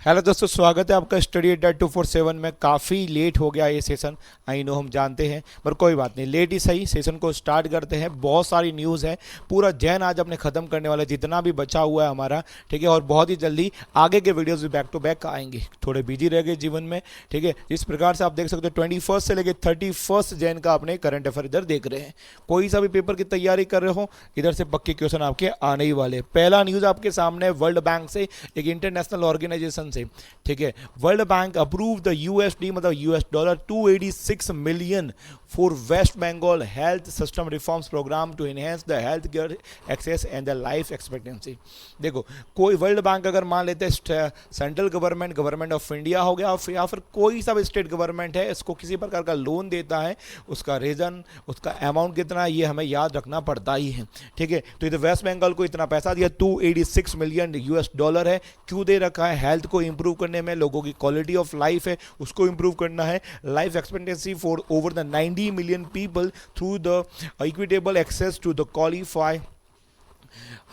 Hello दोस्तों, स्वागत है आपका स्टडी अड्डा 247 में। काफ़ी लेट हो गया ये सेशन, आई नो, हम जानते हैं, पर कोई बात नहीं, लेट ही सही। सेशन को स्टार्ट करते हैं। बहुत सारी न्यूज़ है, पूरा जैन आज अपने ख़त्म करने वाला जितना भी बचा हुआ है हमारा, ठीक है। और बहुत ही जल्दी आगे के वीडियोज़ भी बैक टू बैक आएंगे। थोड़े बिजी रह गए जीवन में, ठीक है। इस प्रकार से आप देख सकते हो 21 से लेकर 31 जैन का अपने करंट अफेयर इधर देख रहे हैं। कोई सा भी पेपर की तैयारी कर रहे हो, इधर से पक्के क्वेश्चन आपके आने ही वाले। पहला न्यूज़ आपके सामने वर्ल्ड बैंक से, एक इंटरनेशनल ऑर्गेनाइजेशन से, ठीक है। World Bank approve the USD मतलब US dollar 286 million for West Bengal health system reforms programme to enhance the health care access and the life expectancy. देखो, कोई वर्ल्ड बैंक अगर मान लेते हैं सेंट्रल गवर्नमेंट ऑफ इंडिया हो गया, या फिर कोई सा भी स्टेट गवर्नमेंट है, इसको किसी प्रकार का लोन देता है, उसका रीजन, उसका अमाउंट कितना है, ये हमें याद रखना पड़ता ही है, ठीक है। तो इधर वेस्ट बंगाल को इतना पैसा दिया, 286 मिलियन यूएस डॉलर है। क्यों दे रखा है? हेल्थ को इंप्रूव करने में, लोगों की क्वालिटी ऑफ लाइफ है उसको इंप्रूव करना है, life expectancy for over the 90 million people through the equitable access to the qualify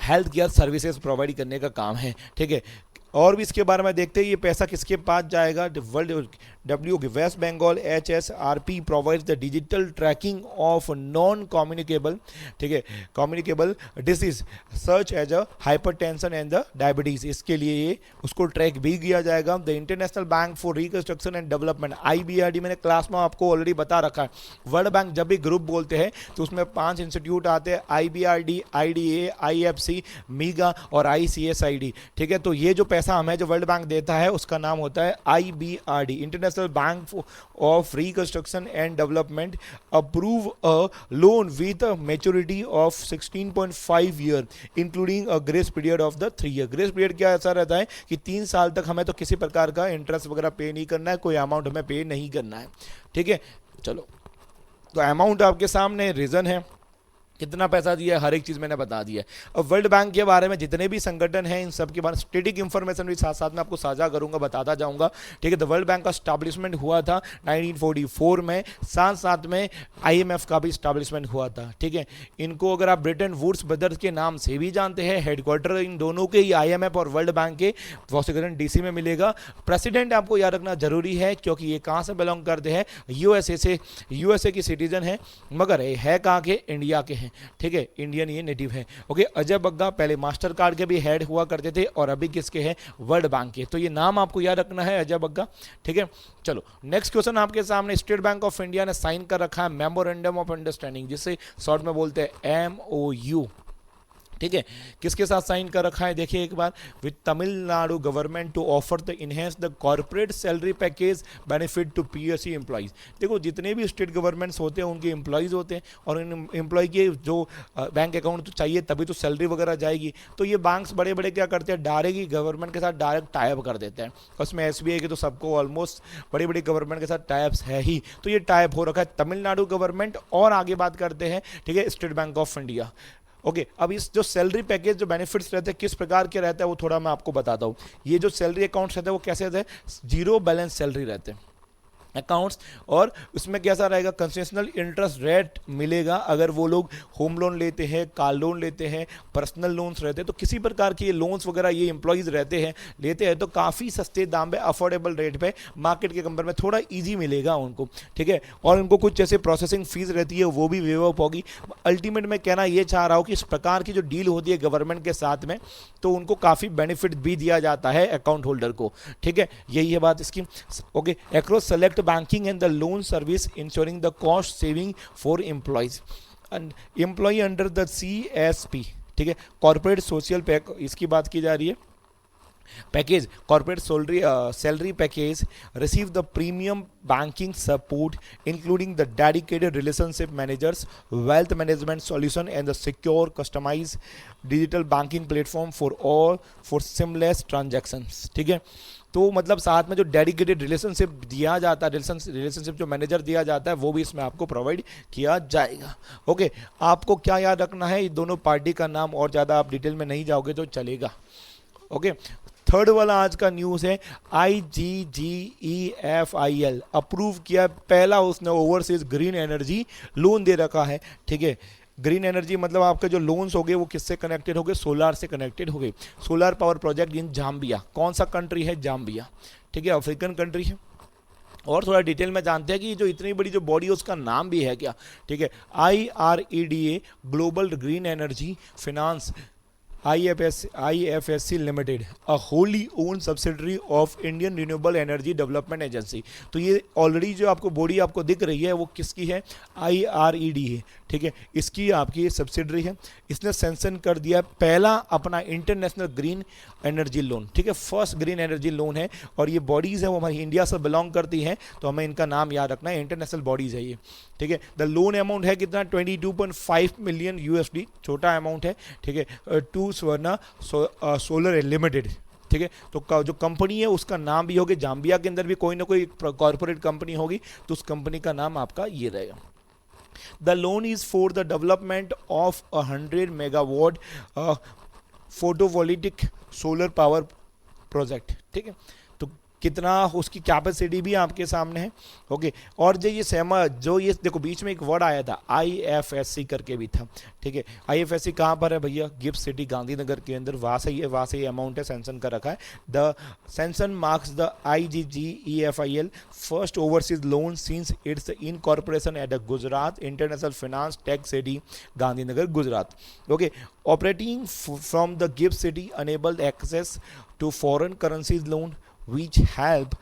health care services provide करने का काम है, ठीक है। और भी इसके बारे में देखते हैं, ये पैसा किसके पास जाएगा। World W West Bengal HSRP provides the digital tracking of non communicable, ठीक है, communicable disease search as a hypertension and the diabetes. इसके लिए ये उसको ट्रैक भी किया जाएगा। The International Bank for Reconstruction and Development IBRD, मैंने क्लास में आपको ऑलरेडी बता रखा है। वर्ल्ड बैंक जब भी ग्रुप बोलते हैं तो उसमें 5 इंस्टीट्यूट आते हैं, IBRD, IDA, IFC, मीगा और ICSID, ठीक है। तो ये जो पैसा हमें जो वर्ल्ड बैंक देता है उसका नाम होता है IBRD, international bank of reconstruction and development approve a loan with maturity of 16.5 year including a grace period of the 3 year. Grace period क्या ऐसा रहता है कि 3 साल तक हमें तो किसी प्रकार का इंटरेस्ट वगैरह पे नहीं करना है, कोई अमाउंट हमें पे नहीं करना है, ठीक है। चलो, तो अमाउंट आपके सामने, रीजन है, कितना पैसा दिया है, हर एक चीज़ मैंने बता दिया है। अब वर्ल्ड बैंक के बारे में जितने भी संगठन हैं, इन सब के बारे में स्टेटिक इंफॉर्मेशन भी साथ साथ में आपको साझा करूंगा, बताता जाऊंगा, ठीक है। तो वर्ल्ड बैंक का स्टैब्लिशमेंट हुआ था 1944 में, साथ साथ में IMF का भी स्टैब्लिशमेंट हुआ था, ठीक है। इनको अगर आप ब्रिटेन वुड्स ब्रदर्स के नाम से भी जानते हैं, हेडक्वार्टर इन दोनों के ही IMF और वर्ल्ड बैंक के वॉशिंगटन DC में मिलेगा। प्रेसिडेंट आपको याद रखना जरूरी है, क्योंकि ये कहाँ से बिलोंग करते हैं, USA से, USA की सिटीजन है, मगर ये है कहाँ के, इंडिया के हैं, ठीक है, इंडियन ये नेटिव है, ओके। अजय बग्गा पहले मास्टर कार्ड के भी हेड हुआ करते थे और अभी किसके हैं, वर्ल्ड बैंक के। तो ये नाम आपको याद रखना है, अजय बग्गा, ठीक है। चलो, नेक्स्ट क्वेश्चन आपके सामने। स्टेट बैंक ऑफ इंडिया ने साइन कर रखा है मेमोरेंडम ऑफ अंडरस्टैंडिंग, जिसे शॉर्ट में बोलते हैं MOU, ठीक है। किसके साथ साइन कर रखा है, देखिए एक बार, with Tamil Nadu government to offer the enhance the corporate salary package benefit to PSE employees. देखो, जितने भी स्टेट गवर्नमेंट्स होते हैं उनके एम्प्लॉइज होते हैं, और इन एम्प्लॉय के जो बैंक अकाउंट तो चाहिए, तभी तो सैलरी वगैरह जाएगी। तो ये बैंक्स बड़े बड़े क्या करते हैं, डायरेक्ट गवर्नमेंट के साथ डायरेक्ट टाइप कर देते हैं। उसमें SBI के तो सबको ऑलमोस्ट बड़ी बड़ी गवर्नमेंट के साथ टाइप्स है ही, तो ये टाइप हो रखा है तमिलनाडु गवर्नमेंट। और आगे बात करते हैं, ठीक है, state Bank of India, okay. अब इस जो सैलरी पैकेज जो बेनिफिट्स रहते हैं किस प्रकार के रहता है वो थोड़ा मैं आपको बताता हूँ। ये जो सैलरी अकाउंट्स रहते हैं वो कैसे रहते हैं, 0 बैलेंस सैलरी रहते हैं अकाउंट्स, और उसमें कैसा रहेगा, कंसेशनल इंटरेस्ट रेट मिलेगा अगर वो लोग होम लोन लेते हैं, कार लोन लेते हैं, पर्सनल लोन्स रहते हैं। तो किसी प्रकार के ये लोन्स वगैरह ये एम्प्लॉयज़ लेते हैं तो काफ़ी सस्ते दाम पे, अफोर्डेबल रेट पे, मार्केट के कंपेयर में थोड़ा ईजी मिलेगा उनको, ठीक है। और उनको कुछ जैसे प्रोसेसिंग फीस रहती है वो भी वेव अप होगी। अल्टीमेट में कहना ये चाह रहा हूँ कि इस प्रकार की जो डील होती है गवर्नमेंट के साथ में, तो उनको काफ़ी बेनिफिट भी दिया जाता है अकाउंट होल्डर को, ठीक है। यही है बात इसकी, okay. Across select banking and the loan service ensuring the cost saving for employees and employee under the CSP, ठीक है, कॉर्पोरेट सोशल पैक, इसकी बात की जा रही है, package, corporate salary package receive the premium banking support including the dedicated relationship managers, wealth management solution and the secure customize digital banking platform for all for seamless transactions, ठीक है। तो मतलब साथ में जो डेडिकेटेड रिलेशनशिप दिया जाता है, रिलेशनशिप जो मैनेजर दिया जाता है, वो भी इसमें आपको प्रोवाइड किया जाएगा, ओके। आपको क्या याद रखना है, ये दोनों पार्टी का नाम, और ज़्यादा आप डिटेल में नहीं जाओगे तो चलेगा, ओके। थर्ड वाला आज का न्यूज़ है, IGGEFIL अप्रूव किया, पहला उसने ओवरसीज ग्रीन एनर्जी लोन दे रखा है, ठीक है। ग्रीन एनर्जी मतलब आपके जो लोन्स हो गए वो किससे कनेक्टेड हो गए, सोलार से कनेक्टेड हो गए। सोलार पावर प्रोजेक्ट इन जाम्बिया, कौन सा कंट्री है, जाम्बिया, ठीक है, अफ्रीकन कंट्री है। और थोड़ा डिटेल में जानते हैं कि जो इतनी बड़ी जो बॉडी है उसका नाम भी है क्या, ठीक है, IREDA, global green energy finance IFSC limited, a Holi own subsidiary of Indian renewable energy development agency. तो ये ऑलरेडी जो आपको बॉडी आपको दिख रही है वो किसकी है, IRED है, ठीक है, इसकी आपकी सब्सिडरी है। इसने सैंक्शन कर दिया पहला अपना इंटरनेशनल ग्रीन एनर्जी लोन, ठीक है, फर्स्ट ग्रीन एनर्जी लोन है। और ये बॉडीज़ है वो हमारी इंडिया से बिलोंग करती हैं, तो हमें इनका नाम याद रखना है, इंटरनेशनल बॉडीज़ है ये, ठीक है। द लोन अमाउंट है कितना, 22.5 मिलियन USD, छोटा अमाउंट है, ठीक है, टू स्वर्णा सोलर लिमिटेड, ठीक है। तो जो कंपनी है उसका नाम भी होगी, जाम्बिया के अंदर भी कोई ना कोई कॉर्पोरेट कंपनी होगी, तो उस कंपनी का नाम आपका ये रहेगा। The loan is for the development of 100 megawatt photovoltaic solar power project, ठीक है। तो कितना उसकी कैपेसिटी भी आपके सामने है, ओके। और जो ये देखो बीच में एक वर्ड आया था IFSC करके भी था, ठीक है। IFSC कहाँ पर है भैया, गिफ्ट सिटी गांधीनगर के अंदर, वहाँ से ये अमाउंट है सैंक्शन कर रखा है। The sanction marks the IGGEFIL first overseas loan since its incorporation at the Gujarat International Finance Tech City Gandhinagar Gujarat, okay. Operating from the GIFT City enabled access to foreign currencies loan which help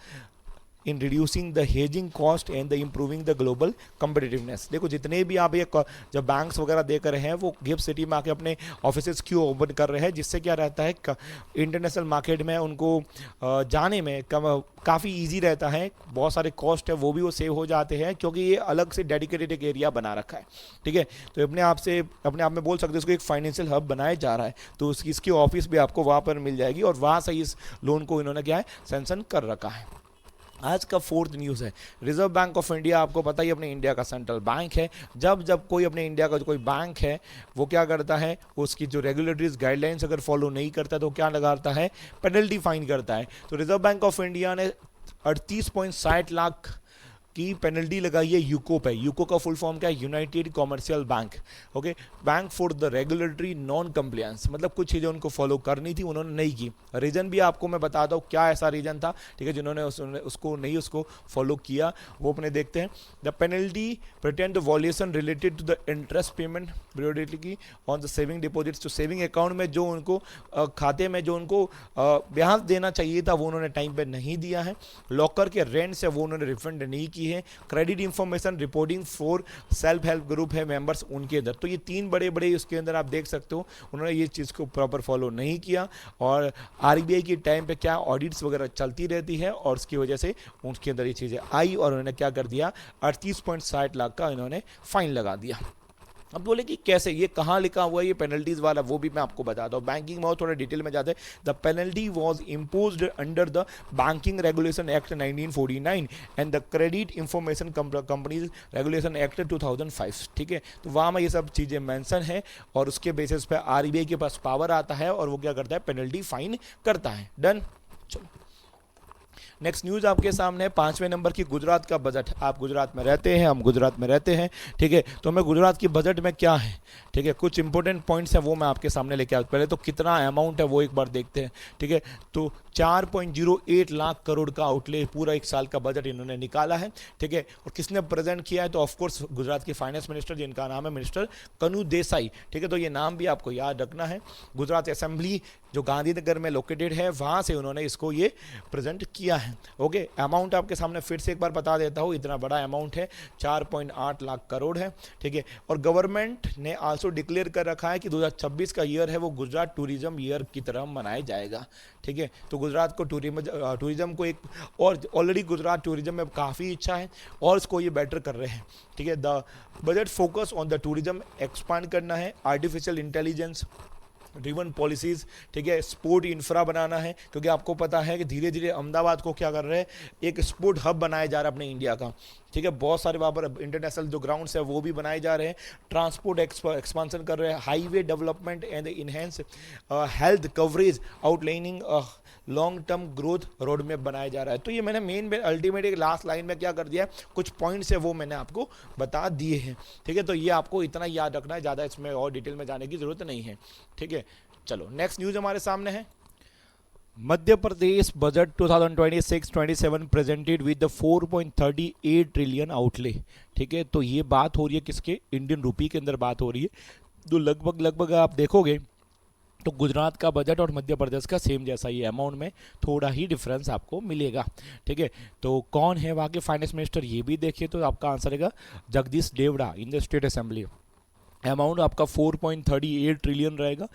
in reducing the hedging cost and the improving the global competitiveness। देखो जितने भी आप ये जब banks वगैरह दे कर रहे हैं वो गिफ्ट सिटी में आके अपने ऑफिसेज क्यों ओपन कर रहे हैं, जिससे क्या रहता है इंटरनेशनल मार्केट में उनको जाने में काफ़ी ईजी रहता है, बहुत सारे कॉस्ट है वो भी वो सेव हो जाते हैं, क्योंकि ये अलग से डेडिकेटेड एक एरिया बना रखा है, ठीक है। तो अपने आप में बोल सकते हैं इसको एक फाइनेंशियल हब बनाया जा रहा है, तो इसकी ऑफिस भी आपको वहाँ पर मिल जाएगी, और वहाँ से इस लोन को इन्होंने क्या है सैंक्शन कर रखा है। आज का फोर्थ न्यूज़ है, रिजर्व बैंक ऑफ इंडिया, आपको पता ही अपने इंडिया का सेंट्रल बैंक है। जब कोई अपने इंडिया का कोई बैंक है वो क्या करता है, उसकी जो रेगुलेटरीज गाइडलाइंस अगर फॉलो नहीं करता तो क्या लगाता है, पेनल्टी फाइन करता है। तो रिजर्व बैंक ऑफ इंडिया ने 38.60 लाख की पेनल्टी लगाई है यूको पे। यूको का फुल फॉर्म क्या है, United commercial bank, okay, bank for the regulatory non compliance, मतलब कुछ चीज़ें उनको फॉलो करनी थी उन्होंने नहीं की। रीज़न भी आपको मैं बता दूँ क्या ऐसा रीज़न था, ठीक है, जिन्होंने उसको फॉलो किया वो अपने देखते हैं। The penalty pretend the valuation related to the interest payment periodically on the saving deposits, तो सेविंग अकाउंट में जो उनको खाते में जो उनको ब्याज देना चाहिए था वो उन्होंने टाइम पर नहीं दिया है। लॉकर के रेंट से वो उन्होंने रिफंड नहीं की है। Credit information reporting for self help group है मेंबर्स उनके अंदर, तो ये तीन बड़े इसके अंदर आप देख सकते हो उन्होंने ये चीज़ को प्रॉपर फॉलो नहीं किया। और RBI की टाइम पे क्या ऑडिट्स वगैरह चलती रहती है और उसकी वजह से उनके अंदर ये चीज़ें आई और उन्होंने क्या कर दिया 38.60 लाख का इन्होंने फाइन लगा दिया। अब बोले कि कैसे, ये कहाँ लिखा हुआ है ये पेनल्टीज वाला, वो भी मैं आपको बताता हूँ। बैंकिंग में थोड़ा डिटेल में जाते हैं। The penalty was imposed under the banking regulation act 1949 and the credit information companies regulation act 2005, ठीक है। तो वहाँ में ये सब चीज़ें मेंशन है और उसके बेसिस पे RBI के पास पावर आता है और वो क्या करता है, पेनल्टी फाइन करता है। डन, चलो नेक्स्ट न्यूज़ आपके सामने है 5वें नंबर की, गुजरात का बजट। आप गुजरात में रहते हैं, हम गुजरात में रहते हैं, ठीक है। तो हमें गुजरात की बजट में क्या है, ठीक है, कुछ इंपॉर्टेंट पॉइंट्स हैं वो मैं आपके सामने लेके आता हूँ। पहले तो कितना अमाउंट है वो एक बार देखते हैं, ठीक है। तो 4.08 लाख करोड़ का आउटले पूरा एक साल का बजट इन्होंने निकाला है, ठीक है। और किसने प्रेजेंट किया है, तो ऑफकोर्स गुजरात के फाइनेंस मिनिस्टर जिनका नाम है मिनिस्टर कनु देसाई, ठीक है। तो ये नाम भी आपको याद रखना है। गुजरात असेंबली जो गांधीनगर में लोकेटेड है वहाँ से उन्होंने इसको ये प्रेजेंट किया है, ओके। अमाउंट आपके सामने फिर से एक बार बता देता हूँ, इतना बड़ा अमाउंट है 4.8 लाख करोड़ है, ठीक है। और गवर्नमेंट ने आल्सो डिक्लेयर कर रखा है कि 2026 का ईयर है वो गुजरात टूरिज्म ईयर की तरह मनाया जाएगा, ठीक है। तो गुजरात को टूरिज्म को एक, और ऑलरेडी गुजरात टूरिज्म में काफ़ी इच्छा है और इसको ये बेटर कर रहे हैं, ठीक है। The budget focus on the tourism expand करना है, आर्टिफिशियल इंटेलिजेंस ड्रिवन पॉलिसीज़, ठीक है, स्पोर्ट इंफ्रा बनाना है, क्योंकि आपको पता है कि धीरे धीरे अहमदाबाद को क्या कर रहे हैं, एक स्पोर्ट हब बनाया जा रहा है अपने इंडिया का, ठीक है। बहुत सारे वहाँ पर इंटरनेशनल जो ग्राउंड्स है वो भी बनाए जा रहे हैं। ट्रांसपोर्ट एक्सपांसन कर रहे हैं, highway development and enhance health coverage, outlining long term growth road map बनाया जा रहा है। तो ये मैंने मेन अल्टीमेट एक लास्ट लाइन में क्या कर दिया है, कुछ पॉइंट्स है वो मैंने आपको बता दिए हैं। ठीक है, तो ये आपको इतना याद रखना है, ज़्यादा इसमें और डिटेल में जाने की जरूरत नहीं है। ठीक है, चलो नेक्स्ट न्यूज़ हमारे सामने है। Madhya Pradesh budget 2026-27 presented with the 4.38 trillion outlay. ठीक है, तो ये बात हो रही है किसके, इंडियन रुपी के अंदर बात हो रही है। तो लगभग आप देखोगे तो गुजरात का बजट और मध्य प्रदेश का सेम जैसा ही अमाउंट में थोड़ा ही डिफरेंस आपको मिलेगा। ठीक है, तो कौन है वहाँ के फाइनेंस मिनिस्टर ये भी देखिए, तो आपका आंसर रहेगा Jagdish Devda in the state assembly. Amount आपका 4.38 ट्रिलियन रहेगा।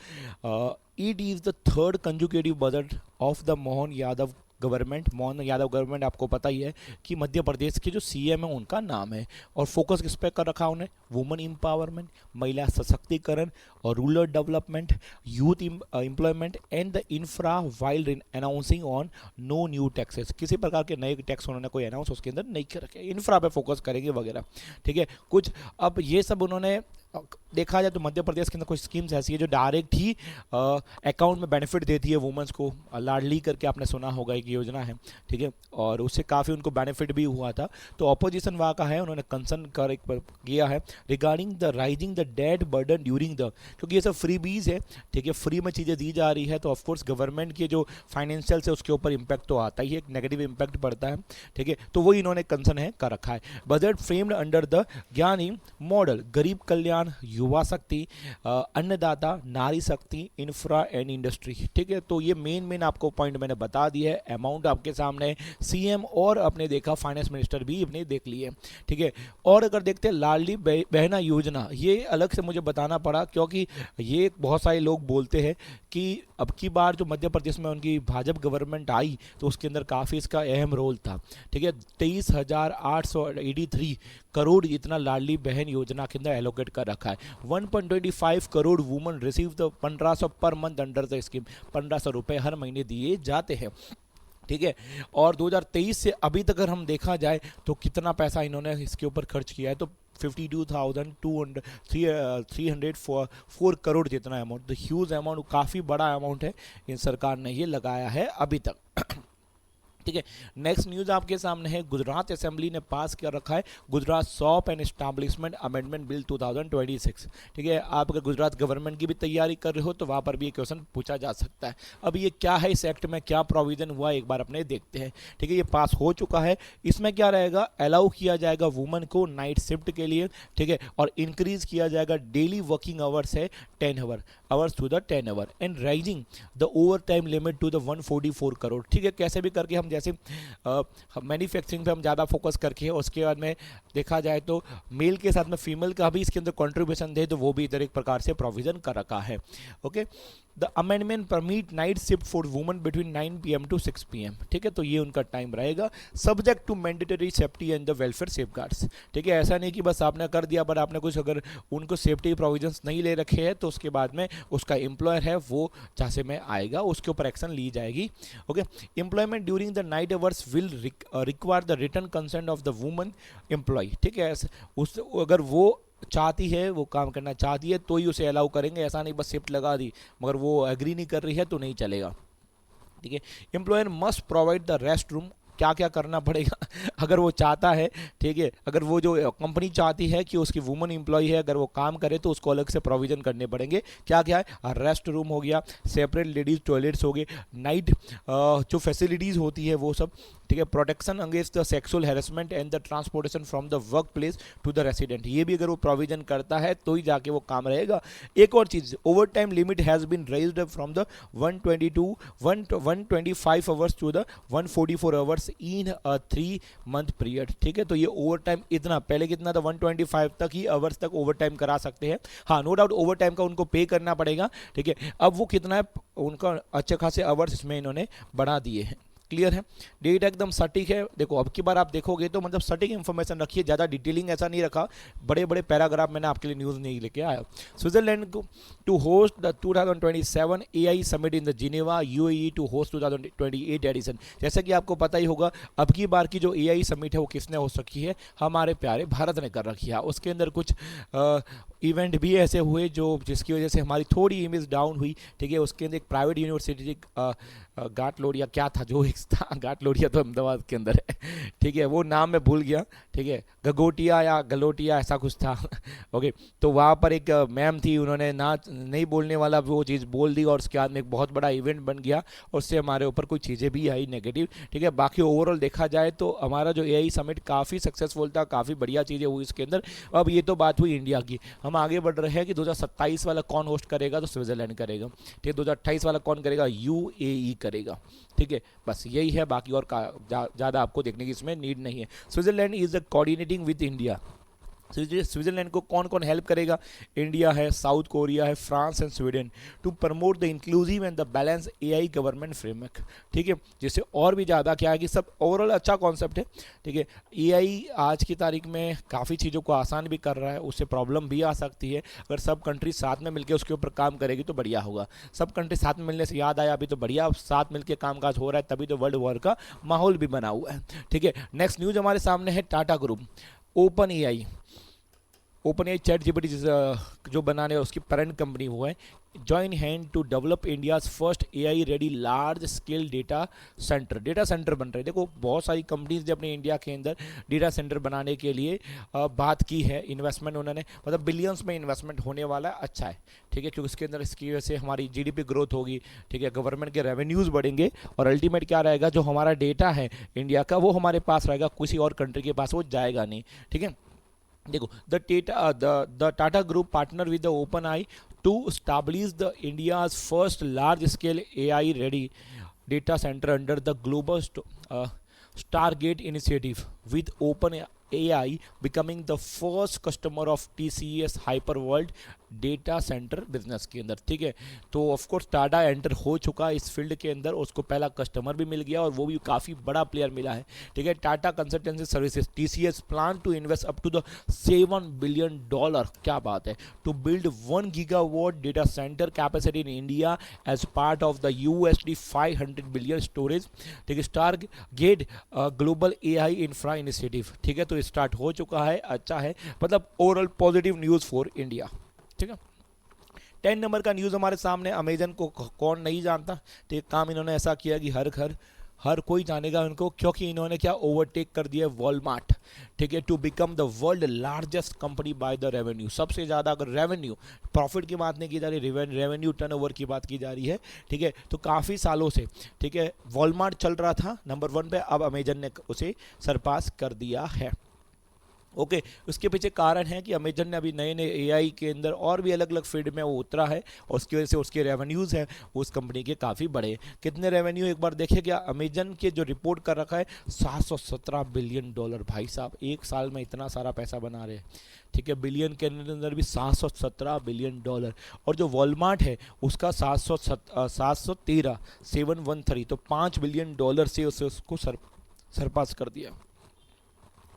It is the third consecutive budget of the Mohan Yadav government. Mohan Yadav government आपको पता ही है कि मध्य प्रदेश के जो सीएम है उनका नाम है, और फोकस किस पे कर रखा उन्हें, वुमेन एम्पावरमेंट, महिला सशक्तिकरण और rural development, youth employment and the infra while announcing on no new taxes. किसी प्रकार के नए टैक्स उन्होंने कोई अनाउंस उसके अंदर नहीं कर रखे, इंफ्रा पे फोकस करेंगे वगैरह। ठीक है, कुछ अब ये सब उन्होंने देखा जाए तो मध्य प्रदेश के अंदर कुछ स्कीम्स ऐसी है जो डायरेक्ट ही अकाउंट में बेनिफिट देती है वुमेन्स को। लाडली करके आपने सुना होगा एक योजना है। ठीक है, और उससे काफ़ी उनको बेनिफिट भी हुआ था। तो ऑपोजिशन वहाँ का है, उन्होंने कंसर्न कर किया है regarding the rising the debt burden during the, क्योंकि ये सब फ्री बीज है। ठीक है, फ्री में चीज़ें दी जा रही है तो ऑफकोर्स गवर्नमेंट के जो फाइनेंशियल से उसके ऊपर इंपैक्ट तो आता ही है, एक नेगेटिव इंपैक्ट पड़ता है। ठीक है, तो वही इन्होंने कंसर्न है कर रखा है। बजट फ्रेम्ड अंडर द ज्ञानी मॉडल, गरीब कल्याण, युवा शक्ति, अन्नदाता, नारी शक्ति, इंफ्रा एंड इंडस्ट्री। ठीक है, तो ये मेन आपको पॉइंट मैंने बता दिया है। अमाउंट आपके सामने सीएम और अपने देखा फाइनेंस मिनिस्टर भी अपने देख लिए। ठीक है, और अगर देखते हैं लाडली बहना योजना, ये अलग से मुझे बताना पड़ा क्योंकि ये बहुत सारे लोग बोलते हैं कि अब की बार जो मध्य प्रदेश में उनकी भाजपा गवर्नमेंट आई तो उसके अंदर काफ़ी इसका अहम रोल था। ठीक है, 23,883 करोड़ इतना लाडली बहन योजना के अंदर एलोकेट कर रखा है। 1.25 crore women receive the 1500 per month under the scheme. 1500 रुपये हर महीने दिए जाते हैं। ठीक है, और 2023 से अभी तक अगर हम देखा जाए तो कितना पैसा इन्होंने इसके ऊपर खर्च किया है, तो 52,304 करोड़ जितना अमाउंट, द ह्यूज अमाउंट, काफ़ी बड़ा अमाउंट है इन सरकार ने ये लगाया है अभी तक। ठीक है, नेक्स्ट न्यूज़ आपके सामने है। गुजरात असेंबली ने पास कर रखा है Gujarat shop and establishment amendment bill 2026। ठीक है, आप अगर गुजरात गवर्नमेंट की भी तैयारी कर रहे हो तो वहाँ पर भी ये क्वेश्चन पूछा जा सकता है। अब ये क्या है, इस एक्ट में क्या प्रोविजन हुआ, एक बार अपने देखते हैं। ठीक है, ये पास हो चुका है। इसमें क्या रहेगा, अलाउ किया जाएगा वुमेन को नाइट शिफ्ट के लिए। ठीक है, और इंक्रीज किया जाएगा डेली वर्किंग आवर्स है 10 hours to the 10 hour and rising the over time limit to the 144 crore. ठीक है, कैसे भी करके हम जैसे मैन्युफैक्चरिंग पे हम ज़्यादा फोकस करके उसके बाद में देखा जाए तो मेल के साथ में फीमेल का भी इसके अंदर कंट्रीब्यूशन दे तो वो भी इधर एक प्रकार से प्रोविजन कर रखा है। Okay, the amendment permit night shift for women between 9 PM to 6 PM। ठीक है, तो ये उनका टाइम रहेगा subject to mandatory safety and the welfare safeguards. ठीक है, ऐसा नहीं कि बस आपने कर दिया बट आपने कुछ अगर उनको सेफ्टी प्रोविजंस नहीं ले रखे हैं तो उसके बाद में उसका एम्प्लॉयर है वो जहाँ से में आएगा उसके ऊपर एक्शन ली जाएगी। Okay, employment during the night hours will require the written consent of the woman employ. ठीक है, उस अगर वो चाहती है, वो काम करना चाहती है तो ही उसे अलाउ करेंगे, ऐसा नहीं बस शिफ्ट लगा दी मगर वो एग्री नहीं कर रही है तो नहीं चलेगा। ठीक है, employer must provide the rest room. क्या क्या करना पड़ेगा अगर वो चाहता है। ठीक है, अगर वो जो कंपनी चाहती है कि उसकी वुमन एम्प्लॉय है अगर वो काम करे तो उसको अलग से प्रोविजन करने पड़ेंगे। क्या क्या है, रेस्ट रूम हो गया, सेपरेट लेडीज टॉयलेट्स हो गए, नाइट जो फैसिलिटीज़ होती है वो सब। ठीक है, protection against the sexual harassment and the transportation from the work place to the resident, ये भी अगर वो प्रोविजन करता है तो ही जाके वो काम रहेगा। एक और चीज़, over time limit has been raised from the 125 hours to the 144 hours in a 3 month period. ठीक है, तो ये ओवर टाइम इतना, पहले कितना था 125 तक ही आवर्स तक ओवर टाइम करा सकते हैं। हाँ, नो डाउट ओवर टाइम का उनको पे करना पड़ेगा। ठीक है, अब वो कितना है उनका अच्छे खासे आवर्स इसमें इन्होंने बढ़ा दिए हैं। क्लियर है, डेट एकदम सटीक है। देखो अब की बार आप देखोगे तो मतलब सटीक इन्फॉर्मेशन रखिए, ज़्यादा डिटेलिंग ऐसा नहीं रखा, बड़े बड़े पैराग्राफ मैंने आपके लिए न्यूज़ नहीं लेके आया। Switzerland to host the 2027 AI summit in the Geneva, UAE to host 2028 edition. जैसा कि आपको पता ही होगा अब की बार की जो AI समिट है वो किसने हो सकी है, हमारे प्यारे भारत ने कर रखी है। उसके अंदर कुछ इवेंट भी ऐसे हुए जो जिसकी वजह से हमारी थोड़ी इमेज डाउन हुई, ठीक है। उसके अंदर एक प्राइवेट यूनिवर्सिटी घाट लोडिया क्या था जो एक था, घाट लोडिया तो अहमदाबाद के अंदर है, ठीक है, वो नाम मैं भूल गया, ठीक है, गगोटिया या गलोटिया ऐसा कुछ था ओके। तो वहाँ पर एक मैम थी, उन्होंने ना नहीं बोलने वाला वो चीज़ बोल दी और उसके बाद में एक बहुत बड़ा इवेंट बन गया और उससे हमारे ऊपर कुछ चीज़ें भी आई नेगेटिव, ठीक है। बाकी ओवरऑल देखा जाए तो हमारा जो एआई समिट काफ़ी सक्सेसफुल था, काफ़ी बढ़िया चीज़ें हुई इसके अंदर। अब ये तो बात हुई इंडिया की, हम आगे बढ़ रहे हैं कि 2027 वाला कौन होस्ट करेगा, तो स्विट्जरलैंड करेगा, ठीक है। 2028 वाला कौन करेगा, यूएई करेगा, ठीक है। बस यही है, बाकी और ज़्यादा आपको देखने की इसमें नीड नहीं है। Switzerland is the coordinating with India. Switzerland को कौन कौन हेल्प करेगा, इंडिया है, साउथ कोरिया है, France and Sweden, to promote the inclusive and the balance AI government framework, ठीक है। जिससे और भी ज़्यादा क्या है कि सब ओवरऑल अच्छा कॉन्सेप्ट है, ठीक है। एआई आज की तारीख में काफ़ी चीज़ों को आसान भी कर रहा है, उससे प्रॉब्लम भी आ सकती है। अगर सब कंट्री साथ में मिलकर उसके ऊपर काम करेगी तो बढ़िया होगा। सब कंट्री साथ में मिलने से याद आया, अभी तो बढ़िया साथ मिलकर कामकाज हो रहा है, तभी तो वर्ल्ड वॉर का माहौल भी बना हुआ है, ठीक है। नेक्स्ट न्यूज़ हमारे सामने है Tata group, OpenAI ChatGPT जो बनाने उसकी पेरेंट कंपनी वो है, join hand to develop India's first AI ready large scale data center बन रहे हैं। देखो बहुत सारी कंपनीज ने अपने इंडिया के अंदर डेटा सेंटर बनाने के लिए बात की है, इन्वेस्टमेंट उन्होंने मतलब बिलियंस में इन्वेस्टमेंट होने वाला है, अच्छा है, ठीक है। क्योंकि इसके अंदर इसकी वजह से हमारी जीडीपी ग्रोथ होगी, ठीक है, गवर्नमेंट के रेवेन्यूज़ बढ़ेंगे और अल्टीमेट क्या रहेगा, जो हमारा डेटा है इंडिया का वो हमारे पास रहेगा, किसी और कंट्री के पास वो जाएगा नहीं, ठीक है। देखो the Tata group partner with the OpenAI to establish the India's first large scale AI ready data center under the global Stargate initiative with open AI becoming the first customer of TCS Hyperworld data center business के अंदर, ठीक है। तो of course Tata enter हो चुका है इस field के अंदर, उसको पहला कस्टमर भी मिल गया और वो भी काफ़ी बड़ा प्लेयर मिला है, ठीक है। Tata Consultancy Services TCS plan to invest up to the $7 billion, क्या बात है, to build 1 gigawatt data center capacity in India as part of the USD 500 billion storage, ठीक है, Stargate global AI infra initiative, ठीक है। तो start हो चुका है, अच्छा है, मतलब overall positive news for India, ठीक है। 10 नंबर का न्यूज़ हमारे सामने, अमेजन को कौन नहीं जानता, तो एक काम इन्होंने ऐसा किया कि हर कोई जानेगा उनको, क्योंकि इन्होंने क्या ओवरटेक कर दिया वॉलमार्ट, ठीक है, to become the world largest company by the revenue. सबसे ज़्यादा अगर रेवेन्यू, प्रॉफिट की बात नहीं की जा रही, रेवेन्यू टर्नओवर की बात की जा रही है, ठीक है। तो काफ़ी सालों से, ठीक है, वॉलमार्ट चल रहा था नंबर 1 पे, अब अमेजन ने उसे सरपास कर दिया है, ओके। उसके पीछे कारण है कि अमेजन ने अभी नए नए एआई के अंदर और भी अलग अलग फील्ड में वो उतरा है और उसकी वजह से उसके रेवेन्यूज़ हैं उस कंपनी के काफ़ी बड़े। कितने रेवेन्यू एक बार देखिए, क्या अमेजन के जो रिपोर्ट कर रखा है $717 बिलियन, भाई साहब एक साल में इतना सारा पैसा बना रहे हैं, ठीक है। बिलियन के अंदर भी $717 बिलियन, और जो वॉलमार्ट है उसका 713 तो $5 बिलियन से उसको सरपास कर दिया।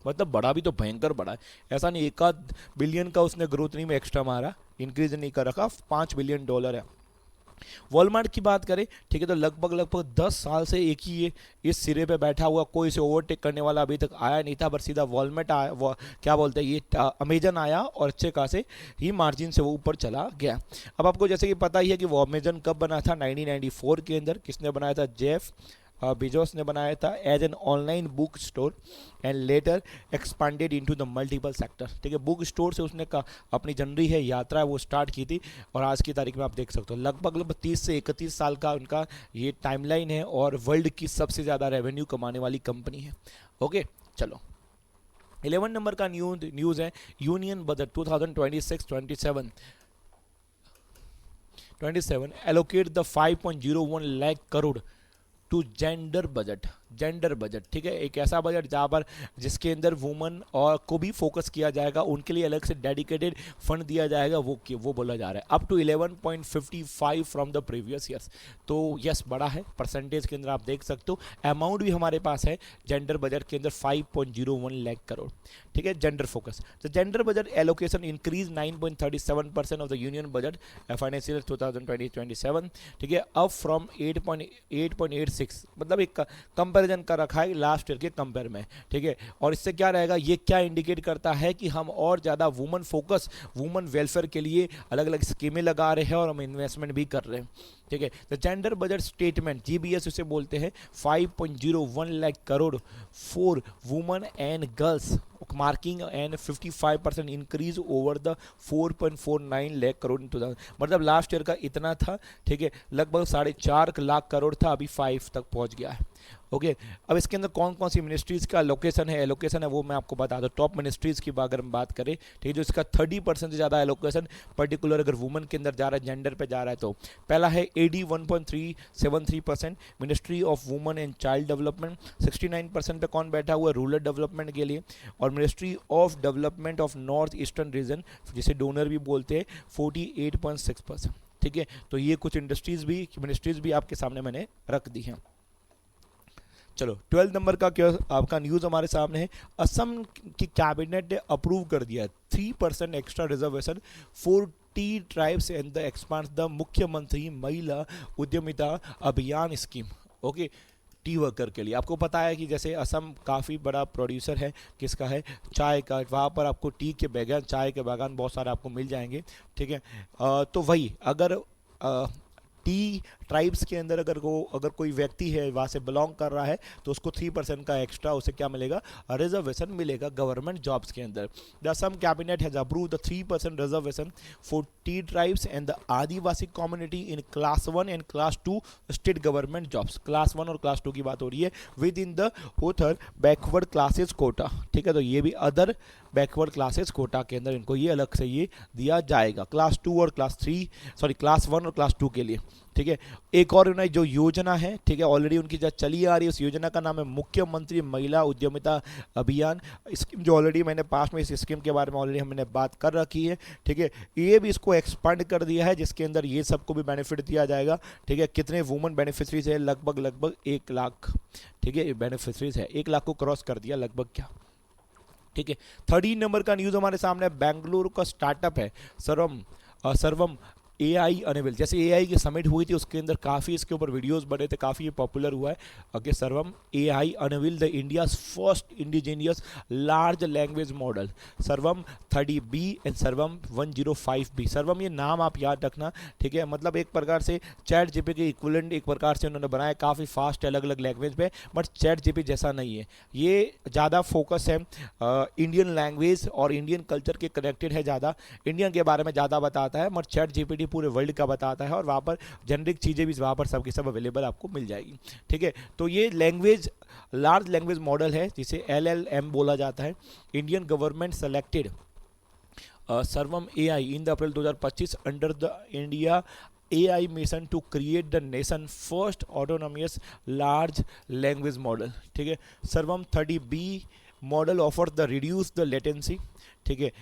मतलब बड़ा भी तो भयंकर बड़ा है, ऐसा नहीं एक आध बिलियन का उसने ग्रोथ नहीं में एक्स्ट्रा मारा, इंक्रीज नहीं कर रखा, $5 बिलियन है। वॉलमार्ट की बात करें, ठीक है, तो लगभग 10 साल से एक ही ये इस सिरे पे बैठा हुआ, कोई इसे ओवरटेक करने वाला अभी तक आया नहीं था, बस सीधा वॉलमार्ट आया, क्या बोलते हैं ये अमेजन आया और अच्छे खासे ही मार्जिन से वो ऊपर चला गया। अब आपको जैसे कि पता ही है कि वो अमेजन कब बना था, 1994 के अंदर। किसने बनाया था, जेफ बिजोस ने बनाया था as an online book store and later expanded into the multiple sector, ठीक है। बुक स्टोर से उसने अपनी जनरी है यात्रा वो स्टार्ट की थी और आज की तारीख में आप देख सकते हो लगभग 30 से 31 साल का उनका ये टाइमलाइन है और वर्ल्ड की सबसे ज़्यादा रेवेन्यू कमाने वाली कंपनी है, ओके। चलो 11 नंबर का न्यूज़ है union budget 2026-27 allocate the 5.01 lakh crore to gender budget, ठीक है। एक ऐसा बजट जहाँ पर जिसके अंदर वुमन और को भी फोकस किया जाएगा, उनके लिए अलग से डेडिकेटेड फंड दिया जाएगा, वो बोला जा रहा है up to 11.55 from the previous years. तो यस बड़ा है, परसेंटेज के अंदर आप देख सकते हो। अमाउंट भी हमारे पास है जेंडर बजट के अंदर 5.01 लाख करोड़, ठीक है। जेंडर फोकस, तो gender budget allocation increase 9.37% of the union budget financial 2020-27, ठीक है, अप फ्रॉम 8.86, मतलब एक कंपैरिजन कर रखा है लास्ट ईयर के कंपेयर में, ठीक है। और इससे क्या रहेगा, ये क्या इंडिकेट करता है कि हम और ज़्यादा वुमन फोकस, वुमन वेलफेयर के लिए अलग अलग स्कीमें लगा रहे हैं और हम इन्वेस्टमेंट भी कर रहे हैं, ठीक है। The gender budget statement, GBS उसे बोलते हैं, 5.01 lakh crore for woman and girls, marking and 55% increase over the 4.49 lakh crore in 2000, मतलब लास्ट ईयर का इतना था, ठीक है, लगभग 4.5 लाख करोड़ था, अभी 5 तक पहुंच गया है। ओके, अब इसके अंदर कौन कौन सी मिनिस्ट्रीज़ का एलोकेशन है वो मैं आपको बता दूं। टॉप मिनिस्ट्रीज़ की अगर हम बात करें, ठीक है, जो इसका 30% से ज़्यादा एलोकेशन पर्टिकुलर अगर वुमेन के अंदर जा रहा है, जेंडर पे जा रहा है, तो पहला है AD 1.373%, ministry of women and child development. 69% पे कौन बैठा हुआ है, रूरल डेवलपमेंट के लिए। और ministry of development of north eastern region, जिसे डोनर भी बोलते हैं, 48.6%, ठीक है। तो ये कुछ मिनिस्ट्रीज़ भी आपके सामने मैंने रख दी हैं। चलो 12 नंबर का क्या आपका न्यूज़ हमारे सामने है। असम की कैबिनेट ने अप्रूव कर दिया 3% extra reservation for tea tribes and the expand the मुख्यमंत्री महिला उद्यमिता अभियान स्कीम। ओके, टी वर्कर के लिए आपको पता है कि जैसे असम काफ़ी बड़ा प्रोड्यूसर है, किसका है, चाय का। वहाँ पर आपको टी के बागान, चाय के बागान बहुत सारे आपको मिल जाएंगे, ठीक है। तो वही अगर टी ट्राइब्स के अंदर अगर कोई व्यक्ति है वहाँ से बिलोंग कर रहा है तो उसको 3% का एक्स्ट्रा उसे क्या मिलेगा, रिजर्वेशन मिलेगा गवर्नमेंट जॉब्स के अंदर। The Assam cabinet has approve the 3% reservation for tea tribes and the Adivasi community in class 1 and class 2 state government jobs. Class 1 और क्लास 2 की बात हो रही है, within the other backward classes quota, ठीक है। तो ये भी अदर बैकवर्ड क्लासेस कोटा के अंदर इनको ये अलग से ये दिया जाएगा, क्लास 1 और क्लास 1 और क्लास 2 के लिए, ठीक है। एक और जो योजना है, ठीक है, ऑलरेडी उनकी जो चली आ रही है, उस योजना का नाम है मुख्यमंत्री महिला उद्यमिता अभियान स्कीम, जो ऑलरेडी मैंने पास में इस स्कीम के बारे में ऑलरेडी हमने बात कर रखी है, ठीक है। ये भी इसको एक्सपांड कर दिया है, जिसके अंदर ये सबको भी बेनिफिट दिया जाएगा, ठीक है। कितने वुमेन बेनिफिशरीज है, लगभग 1 लाख, ठीक है, बेनिफिशरीज है, 1 लाख को क्रॉस कर दिया लगभग, क्या, ठीक है। 13 नंबर का न्यूज़ हमारे सामने, बेंगलुरु का स्टार्टअप है सर्वम AI अनेबल। जैसे AI की समिट हुई थी उसके अंदर काफ़ी इसके ऊपर वीडियोस बने थे, काफ़ी ये पॉपुलर हुआ है। Okay, Sarvam AI enable the India's first indigenous large language model, Sarvam 30B and सर्वम 105B। सर्वम ये नाम आप याद रखना, ठीक है, मतलब एक प्रकार से चैट जीपी के इक्विवेलेंट एक प्रकार से उन्होंने बनाया, काफ़ी फास्ट अलग अलग लैंग्वेज पे, बट चैट जीपी जैसा नहीं है। ये ज़्यादा फोकस है इंडियन लैंग्वेज और इंडियन कल्चर के कनेक्टेड है, ज़्यादा इंडियन के बारे में ज़्यादा बताता है, बट चैट जीपीटी पूरे वर्ल्ड का बताता है, और वहाँ पर जेनरिक चीज़ें भी वहाँ पर सबकी सब अवेलेबल आपको मिल जाएगी, ठीक है। तो ये लार्ज लैंग्वेज मॉडल है, जिसे LLM बोला जाता है। Indian government selected Sarvam AI in the April 2025 under the India AI mission to create the nation first autonomous large language model, ठीक है। Sarvam 30B model offer the reduce the latency, ठीक है,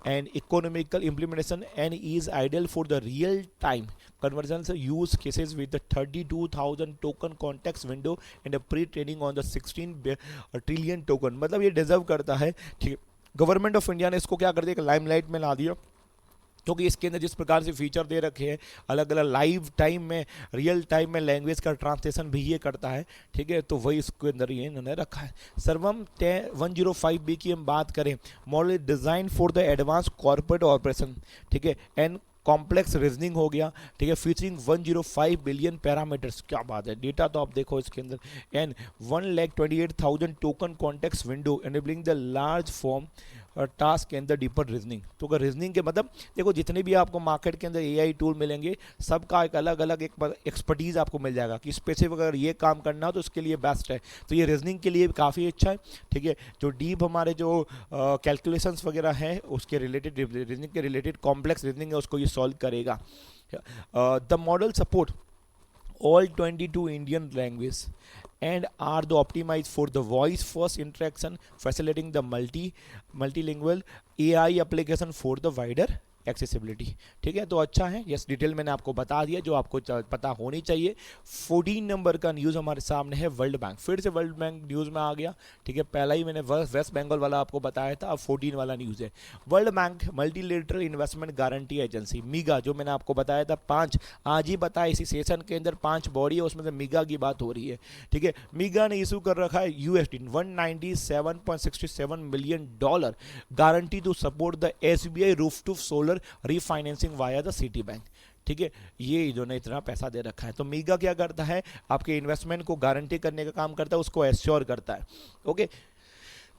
and economical implementation and is ideal for the real time conversions use cases with the 32,000 token context window and a pre-training on the 16 trillion token। मतलब ये deserve करता है, ठीक है। Government of India ने इसको क्या कर दिया, लाइमलाइट में ला दिया, क्योंकि इसके अंदर जिस प्रकार से फीचर दे रखे हैं, अलग अलग लाइव टाइम में, रियल टाइम में लैंग्वेज का ट्रांसलेशन भी ये करता है, ठीक है। तो वही इसके अंदर ये इन्होंने रखा है। सर्वम 105B की हम बात करें, model design for the advance corporate operation, ठीक है, एंड कॉम्प्लेक्स रीजनिंग हो गया, ठीक है, फीचरिंग 105 बिलियन पैरामीटर्स। क्या बात है, डेटा तो आप देखो इसके अंदर, and 1,28,000 token context window enabling the large form task and the deeper reasoning. तो अगर रीजनिंग के मतलब देखो, जितने भी आपको मार्केट के अंदर AI टूल मिलेंगे, सबका एक अलग अलग एक एक्सपर्टीज़ आपको मिल जाएगा कि स्पेसिफिक अगर ये काम करना हो तो उसके लिए बेस्ट है। तो ये रीजनिंग के लिए काफ़ी अच्छा है, ठीक है। जो डीप हमारे जो कैलकुलेशंस वगैरह हैं उसके रिलेटेड, रीजनिंग के रिलेटेड कॉम्प्लेक्स रीजनिंग है उसको ये सॉल्व करेगा। The model support all 22 Indian languages and are the optimized for the voice first interaction, facilitating the multilingual AI application for the wider accessibility. ठीक है, तो अच्छा है, यस डिटेल मैंने आपको बता दिया जो आपको पता होनी चाहिए। 14 नंबर का न्यूज़ हमारे सामने है वर्ल्ड बैंक, फिर से वर्ल्ड बैंक न्यूज़ में आ गया। ठीक है, पहला ही मैंने वेस्ट बंगाल वाला आपको बताया था, अब 14 वाला न्यूज़ है। World Bank multilateral investment guarantee agency MIGA, जो मैंने आपको बताया था 5, आज ही बताया इसी सेशन के अंदर 5 बॉडी है, उसमें से मीगा की बात हो रही है। ठीक है, मीगा ने इशू कर रखा है USD 197.67 million dollar guarantee to support the SBI rooftop solar refinancing via the Citi bank. ठीक है, ये इन्होंने इतना पैसा दे रखा है। तो मीगा क्या करता है, आपके इन्वेस्टमेंट को गारंटी करने का काम करता है, उसको एश्योर करता है। Okay,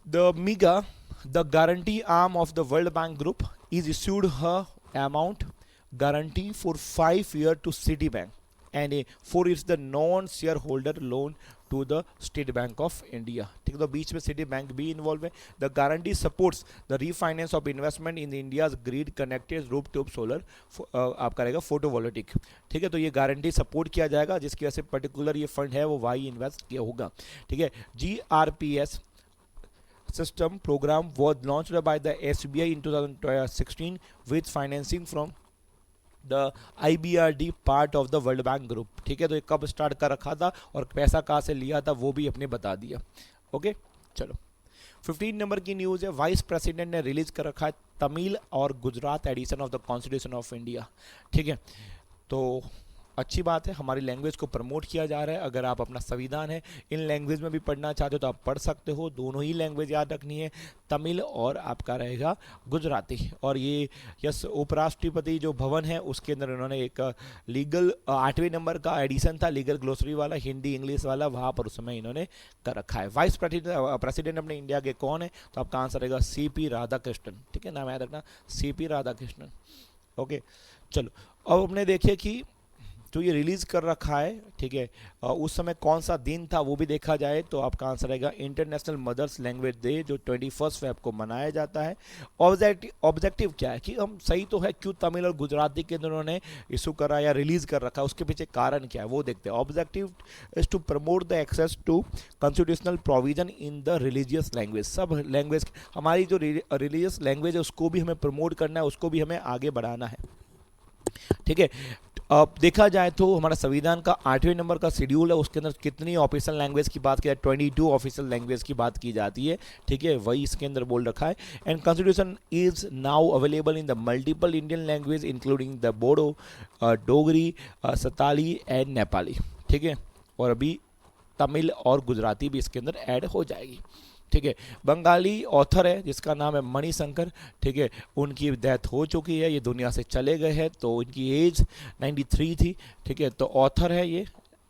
the MIGA the guarantee arm of the World Bank Group is issued हर amount guarantee for 5 years to Citi bank and for its the non share holder loan to the State Bank of India. ठीक है, तो बीच में Citi bank भी involve है। The guarantee supports the refinance of investment in India's grid connected rooftop solar आप करेगा photovoltaic. ठीक है, तो ये गारंटी सपोर्ट किया जाएगा, जिसकी वजह से पर्टिकुलर ये फंड है वो वाई इन्वेस्ट किया होगा। ठीक है, GRPS system program was launched by the SBI in 2016 with financing from the IBRD part of the World Bank group. ठीक है, तो ये कब स्टार्ट कर रखा था और पैसा कहाँ से लिया था वो भी अपने बता दिया। ओके, चलो 15 नंबर की न्यूज़ है, वाइस प्रेसिडेंट ने रिलीज कर रखा है तमिल और Gujarat edition of the Constitution of India. ठीक है, तो अच्छी बात है, हमारी लैंग्वेज को प्रमोट किया जा रहा है। अगर आप अपना संविधान है इन लैंग्वेज में भी पढ़ना चाहते हो तो आप पढ़ सकते हो, दोनों ही लैंग्वेज याद रखनी है, तमिल और आपका रहेगा गुजराती। और ये यस उपराष्ट्रपति जो भवन है उसके अंदर उन्होंने एक लीगल 8वें नंबर का एडिशन था लीगल ग्लोसरी वाला, हिंदी इंग्लिश वाला, वहाँ पर उस समय इन्होंने कर रखा है। वाइस प्रेसिडेंट अपने इंडिया के कौन है, तो आपका आंसर रहेगा CP राधाकृष्णन। ठीक है, नाम याद रखना, CP राधाकृष्णन। ओके, चलो अब हमने देखे कि जो ये रिलीज़ कर रखा है, ठीक है, उस समय कौन सा दिन था वो भी देखा जाए तो आपका आंसर रहेगा इंटरनेशनल मदर्स लैंग्वेज डे, जो 21 फेब को मनाया जाता है। ऑब्जेक्टिव क्या है कि हम सही तो है, क्यों तमिल और गुजराती के उन्होंने इशू करा या रिलीज़ कर रखा है, उसके पीछे कारण क्या है वो देखते हैं। Objective is to promote the access to constitutional provision in the religious language. सब लैंग्वेज, हमारी जो रिलीजियस लैंग्वेज है उसको भी हमें प्रमोट करना है, उसको भी हमें आगे बढ़ाना है। ठीक है, अब देखा जाए तो हमारा संविधान का 8वें नंबर का शेड्यूल है, उसके अंदर कितनी ऑफिशियल लैंग्वेज की बात की जाए, 22 ऑफिशियल लैंग्वेज की बात की जाती है। ठीक है, वही इसके अंदर बोल रखा है। And constitution is now available in the multiple Indian language including the Bodo, Dogri, Santali and Nepali. ठीक है, और अभी तमिल और गुजराती भी इसके अंदर ऐड हो जाएगी। ठीक है, बंगाली ऑथर है जिसका नाम है मणिशंकर। ठीक है, उनकी डेथ हो चुकी है, ये दुनिया से चले गए हैं, तो इनकी एज 93 थी। ठीक है, तो ऑथर है ये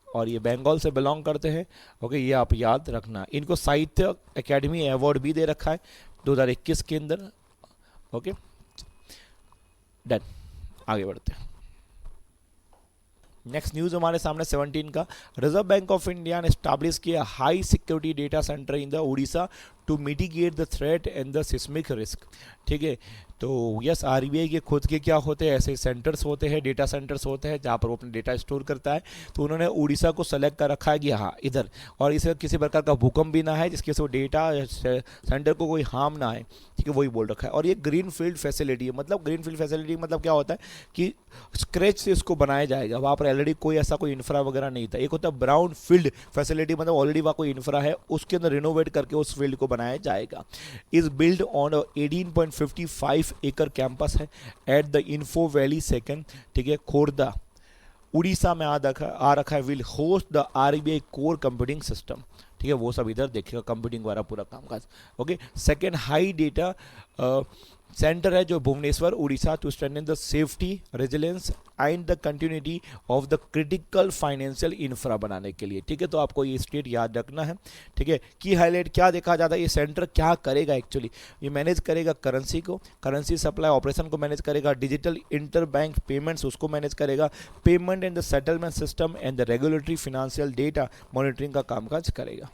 और ये बंगाल से बिलोंग करते हैं। ओके, ये आप याद रखना। इनको साहित्य अकेडमी अवार्ड भी दे रखा है 2021 के अंदर। ओके, डन, आगे बढ़ते हैं। नेक्स्ट न्यूज़ हमारे सामने 17 का, रिजर्व बैंक ऑफ इंडिया ने स्टैब्लिश किया high security data centre in the Orissa to mitigate the threat and the seismic risk. ठीक है, तो यस RBI के खुद के क्या होते हैं, ऐसे सेंटर्स होते हैं, डेटा सेंटर्स होते हैं जहाँ पर वो अपने डेटा स्टोर करता है। तो उन्होंने उड़ीसा को सेलेक्ट कर रखा है कि हाँ इधर, और इसे किसी प्रकार का भूकंप भी ना है जिसकी वजह से वो डेटा सेंटर को कोई हार्म ना आए। ठीक है, वही बोल रखा है। और ये ग्रीन फील्ड फैसिलिटी है, मतलब ग्रीन फील्ड फैसिलिटी मतलब क्या होता है कि स्क्रैच से इसको बनाया जाएगा, वहाँ पर ऑलरेडी कोई ऐसा कोई इंफ्रा वगैरह नहीं था। एक होता है ब्राउन फील्ड फैसिलिटी, मतलब ऑलरेडी वहाँ कोई इंफ्रा है, उसके अंदर रिनोवेट करके उस फील्ड को बनाया जाएगा। इज बिल्ड ऑन 18.55 एकड़ कैंपस है at the info valley second. ठीक है, खोर्धा उड़ीसा में आ रखा है। Will host the RBI core computing system. ठीक है, वो सब इधर देखेगा, कंप्यूटिंग वाला पूरा कामकाज। Okay, second high data centre है जो Bhubaneswar Orissa to strengthen the safety, resilience and the continuity of the critical financial infra बनाने के लिए। ठीक है, तो आपको ये स्टेट याद रखना है। ठीक है, की हाईलाइट क्या देखा जाता है, ये सेंटर क्या करेगा एक्चुअली, ये मैनेज करेगा करेंसी को, करेंसी सप्लाई ऑपरेशन को मैनेज करेगा, डिजिटल इंटर बैंक पेमेंट्स उसको मैनेज करेगा, payment and the settlement system and the regulatory financial data monitoring का कामकाज करेगा।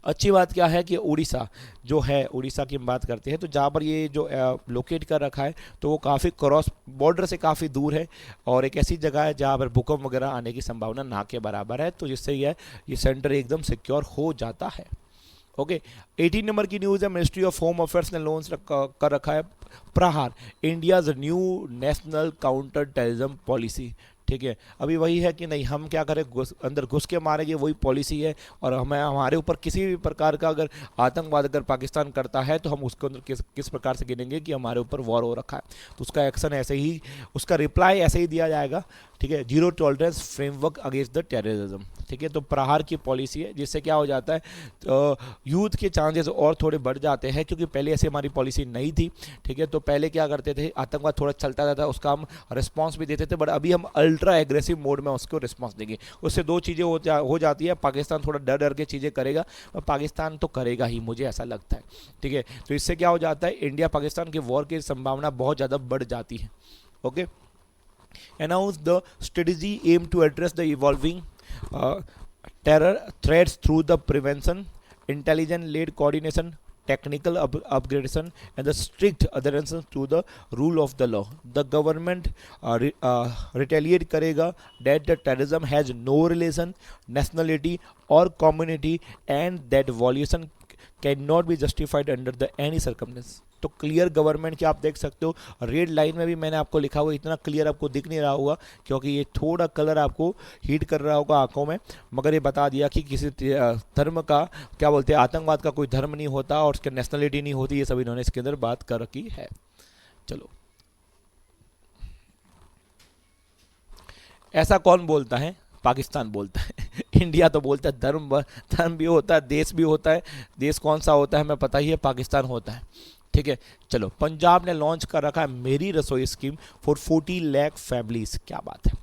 अच्छी बात क्या है कि उड़ीसा जो है, उड़ीसा की हम बात करते हैं तो जहाँ पर ये जो लोकेट कर रखा है तो वो काफ़ी क्रॉस बॉर्डर से काफ़ी दूर है और एक ऐसी जगह है जहाँ पर भूकंप वगैरह आने की संभावना ना के बराबर है, तो जिससे ये सेंटर एकदम सिक्योर हो जाता है। ओके। 18 नंबर की न्यूज़ है, मिनिस्ट्री ऑफ होम अफेयर्स ने लॉन्च कर रखा है प्रहार, India's new national counter terrorism policy. ठीक है, अभी वही है कि नहीं, हम क्या करें, अंदर घुस के मारेंगे, वही पॉलिसी है। और हमें हमारे ऊपर किसी भी प्रकार का अगर आतंकवाद अगर पाकिस्तान करता है तो हम उसके अंदर किस प्रकार से गिनेंगे कि हमारे ऊपर वॉर हो रखा है, तो उसका एक्शन ऐसे ही, उसका रिप्लाई ऐसे ही दिया जाएगा। ठीक है, zero tolerance framework against the terrorism. ठीक है, तो प्रहार की पॉलिसी है, जिससे क्या हो जाता है, तो यूथ के चांसेस और थोड़े बढ़ जाते हैं, क्योंकि पहले ऐसे हमारी पॉलिसी नहीं थी। ठीक है, तो पहले क्या करते थे, आतंकवाद थोड़ा चलता रहता, उसका हम रिस्पांस भी देते थे, बट अभी हम अल्ट्रा एग्रेसिव मोड में उसको रिस्पांस देंगे। उससे दो चीज़ें हो जाती है, पाकिस्तान थोड़ा डर डर के चीज़ें करेगा, और पाकिस्तान तो करेगा ही, मुझे ऐसा लगता है। ठीक है, तो इससे क्या हो जाता है, इंडिया पाकिस्तान के वॉर की संभावना बहुत ज़्यादा बढ़ जाती है। Okay, announce the strategy aim to address the evolving terror threats through the prevention, intelligence-led coordination, technical upgradation, and the strict adherence to the rule of the law. The government retaliate करेगा that the terrorism has no relation, nationality or community, and that violation cannot be justified under the any circumstance. तो clear government की आप देख सकते हो, red line में भी मैंने आपको लिखा हुआ, इतना क्लियर आपको दिख नहीं रहा होगा क्योंकि ये थोड़ा कलर आपको हीट कर रहा होगा आंखों में, मगर ये बता दिया कि किसी धर्म का, क्या बोलते हैं, आतंकवाद का कोई धर्म नहीं होता और उसकी नेशनलिटी नहीं होती, ये सब इन्होंने इसके अंदर बात कर रखी है। चलो, ऐसा कौन बोलता है, पाकिस्तान बोलता है। इंडिया तो बोलता है धर्म भी होता है, देश भी होता है। देश कौन सा होता है हमें पता ही है, पाकिस्तान होता है। ठीक है, चलो, पंजाब ने लॉन्च कर रखा है मेरी रसोई स्कीम फॉर 40 लाख फैमिलीज। क्या बात है,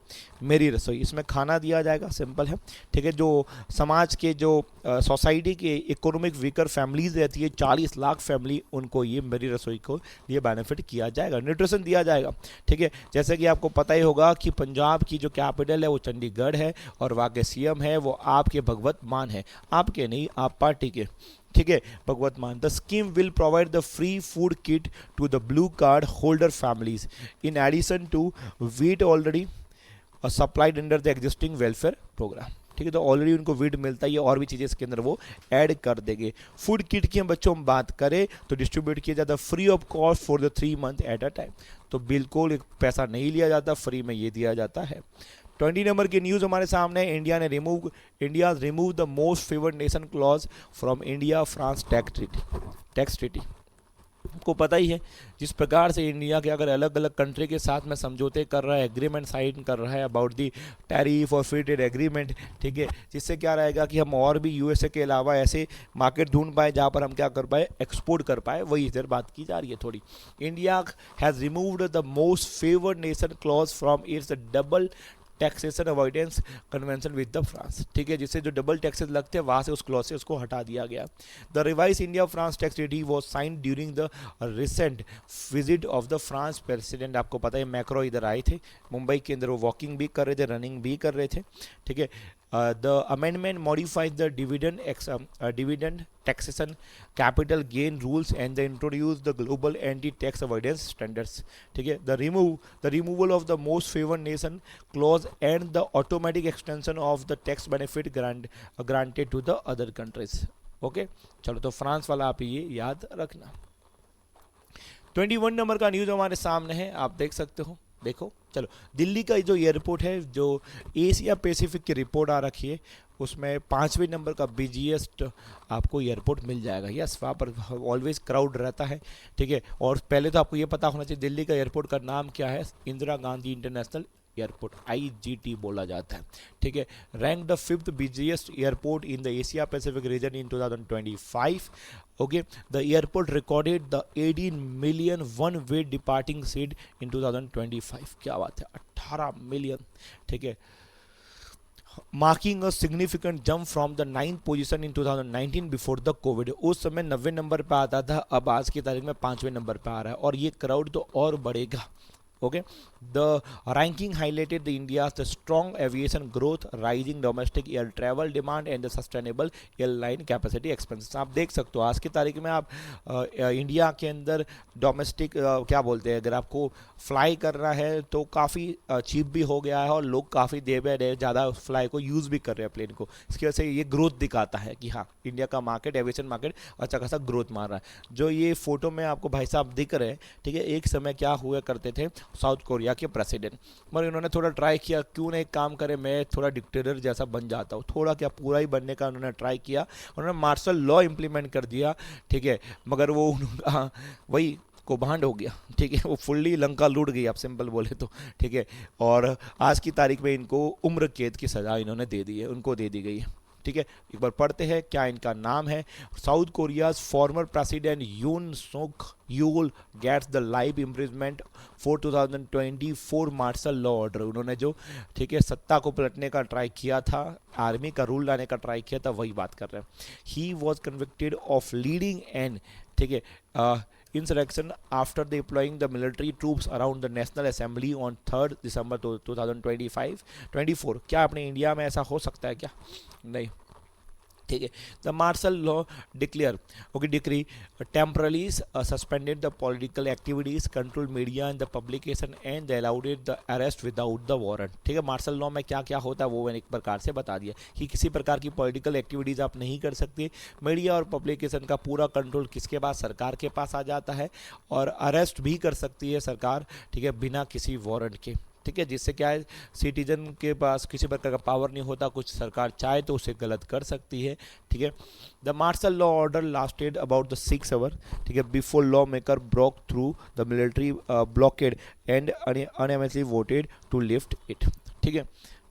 मेरी रसोई, इसमें खाना दिया जाएगा, सिंपल है। ठीक है, जो समाज के, जो सोसाइटी के इकोनॉमिक वीकर फैमिलीज रहती है, 40 लाख फैमिली, उनको ये मेरी रसोई को लिए बेनिफिट किया जाएगा, न्यूट्रिशन दिया जाएगा। ठीक है, जैसे कि आपको पता ही होगा कि पंजाब की जो कैपिटल है वो चंडीगढ़ है, और वहाँ के सीएम है वो आपके भगवत मान है, आपके नहीं, आप पार्टी के। ठीक है, Bhagwant Mann. The scheme will provide the free food kit to the blue card holder families in addition to wheat already supplied under the existing welfare programme. ठीक है, तो ऑलरेडी उनको वीट मिलता ही है, और भी चीज़ें इसके अंदर वो ऐड कर देंगे। फूड किट की हम बच्चों में बात करें तो डिस्ट्रीब्यूट किया जाता है free of cost for the 3 month at a time, तो बिल्कुल एक पैसा नहीं लिया जाता, फ्री में ये दिया जाता है। 20 नंबर की न्यूज़ हमारे सामने है, India remove the most favoured nation clause from India France tax treaty. आपको पता ही है, जिस प्रकार से इंडिया के अगर अलग अलग कंट्री के साथ में समझौते कर रहा है, एग्रीमेंट साइन कर रहा है अबाउट दी टैरिफ और फ्री ट्रेड एग्रीमेंट। ठीक है, जिससे क्या रहेगा कि हम और भी यूएसए के अलावा ऐसे मार्केट ढूंढ पाए जहाँ पर हम क्या कर पाए, एक्सपोर्ट कर पाए, वही इधर बात की जा रही है थोड़ी। India has removed the most favoured nation clause from its double taxation avoidance convention with the France. ठीक है, जिससे जो डबल टैक्सेस लगते हैं वहाँ से उस क्लॉज से उसको हटा दिया गया। The revise India France tax treaty was sign during the recent visit of the France president. आपको पता है मैक्रो इधर आए थे मुंबई के अंदर, वो वॉकिंग भी कर रहे थे, रनिंग भी कर रहे थे। ठीक है, the amendment modifies the dividend taxation capital gain rules and they introduce the global anti-tax avoidance standards. ठीक है, the removal of the most favored nation clause and the automatic extension of the tax benefit granted to the other countries. Okay, चलो, तो France वाला आप ये याद रखना। 21 number का न्यूज़ हमारे सामने है, आप देख सकते हो, देखो। चलो, दिल्ली का जो एयरपोर्ट है, जो एशिया पैसिफिक की रिपोर्ट आ रखी है, उसमें 5वें नंबर का बिजिएस्ट आपको एयरपोर्ट मिल जाएगा। यस, वहाँ पर ऑलवेज क्राउड रहता है। ठीक है, और पहले तो आपको ये पता होना चाहिए दिल्ली का एयरपोर्ट का नाम क्या है, Indira Gandhi international airport, IGT बोला जाता है। ठीक है, rank the 5th busiest airport in the Asia Pacific region in 2025। Okay, the airport recorded the 18 million one way departing seat in 2025। क्या बात है, 18 मिलियन। ठीक है, marking a significant jump from the 9th position in 2019 before the Covid. उस समय 90 number पर आता था, अब आज की तारीख में 5वें नंबर पर आ रहा है, और ये क्राउड तो और बढ़ेगा। Okay, The ranking highlighted the India's the strong aviation growth, rising domestic air travel demand and the sustainable airline capacity expenses. आप देख सकते हो आज की तारीख में आप इंडिया के अंदर डोमेस्टिक क्या बोलते हैं, अगर आपको फ्लाई करना है तो काफ़ी चीप भी हो गया है और लोग काफ़ी देर बाय डे ज़्यादा फ्लाई को यूज़ भी कर रहे हैं प्लेन को। इसकी वजह से ये ग्रोथ दिखाता है कि हाँ इंडिया का मार्केट एविएशन मार्केट अच्छा खासा ग्रोथ मार रहा है। जो ये फोटो में आपको भाई साहब दिख रहे हैं, ठीक है, एक समय क्या हुआ करते थे साउथ कोरिया के प्रेसिडेंट, मगर इन्होंने थोड़ा ट्राई किया क्यों ना एक काम करे मैं थोड़ा डिक्टेटर जैसा बन जाता हूँ, थोड़ा क्या पूरा ही बनने का उन्होंने ट्राई किया, उन्होंने मार्शल लॉ इम्प्लीमेंट कर दिया, ठीक है, मगर वो हाँ, वही कौभांड हो गया, ठीक है, वो फुल्ली लंका लूट गई आप सिंपल बोले तो, ठीक है। और आज की तारीख में इनको उम्र कैद की सज़ा इन्होंने दे दी है, उनको दे दी गई है, ठीक है। एक बार पढ़ते हैं क्या इनका नाम है। South Korea's farmer president Yoon Suk Yeol gets the life imprisonment for 2024 martial law order. उन्होंने जो, ठीक है, सत्ता को पलटने का ट्राई किया था, आर्मी का रूल लाने का ट्राई किया था, वही बात कर रहे हैं। He was convicted of leading and, ठीक है, insurrection after deploying the military troops around the National Assembly on 3rd December 2025-24। क्या अपने इंडिया में ऐसा हो सकता है क्या? नहीं, ठीक है। The martial law declare okay decree temporarily suspended the political activities, control media and the publication and allowed the arrest without the warrant. ठीक है, मार्शल लॉ में क्या क्या होता है वो मैंने एक प्रकार से बता दिया कि किसी प्रकार की पॉलिटिकल एक्टिविटीज़ आप नहीं कर सकते, मीडिया और पब्लिकेशन का पूरा कंट्रोल किसके पास, सरकार के पास आ जाता है, और अरेस्ट भी कर सकती है सरकार, ठीक है, बिना किसी वारंट के, ठीक है, जिससे क्या है सिटीजन के पास किसी प्रकार का पावर नहीं होता, कुछ सरकार चाहे तो उसे गलत कर सकती है, ठीक है। The martial law order lasted about the 6 hour, ठीक है, before lawmaker broke through the military blockade and unanimously voted to lift it. ठीक है,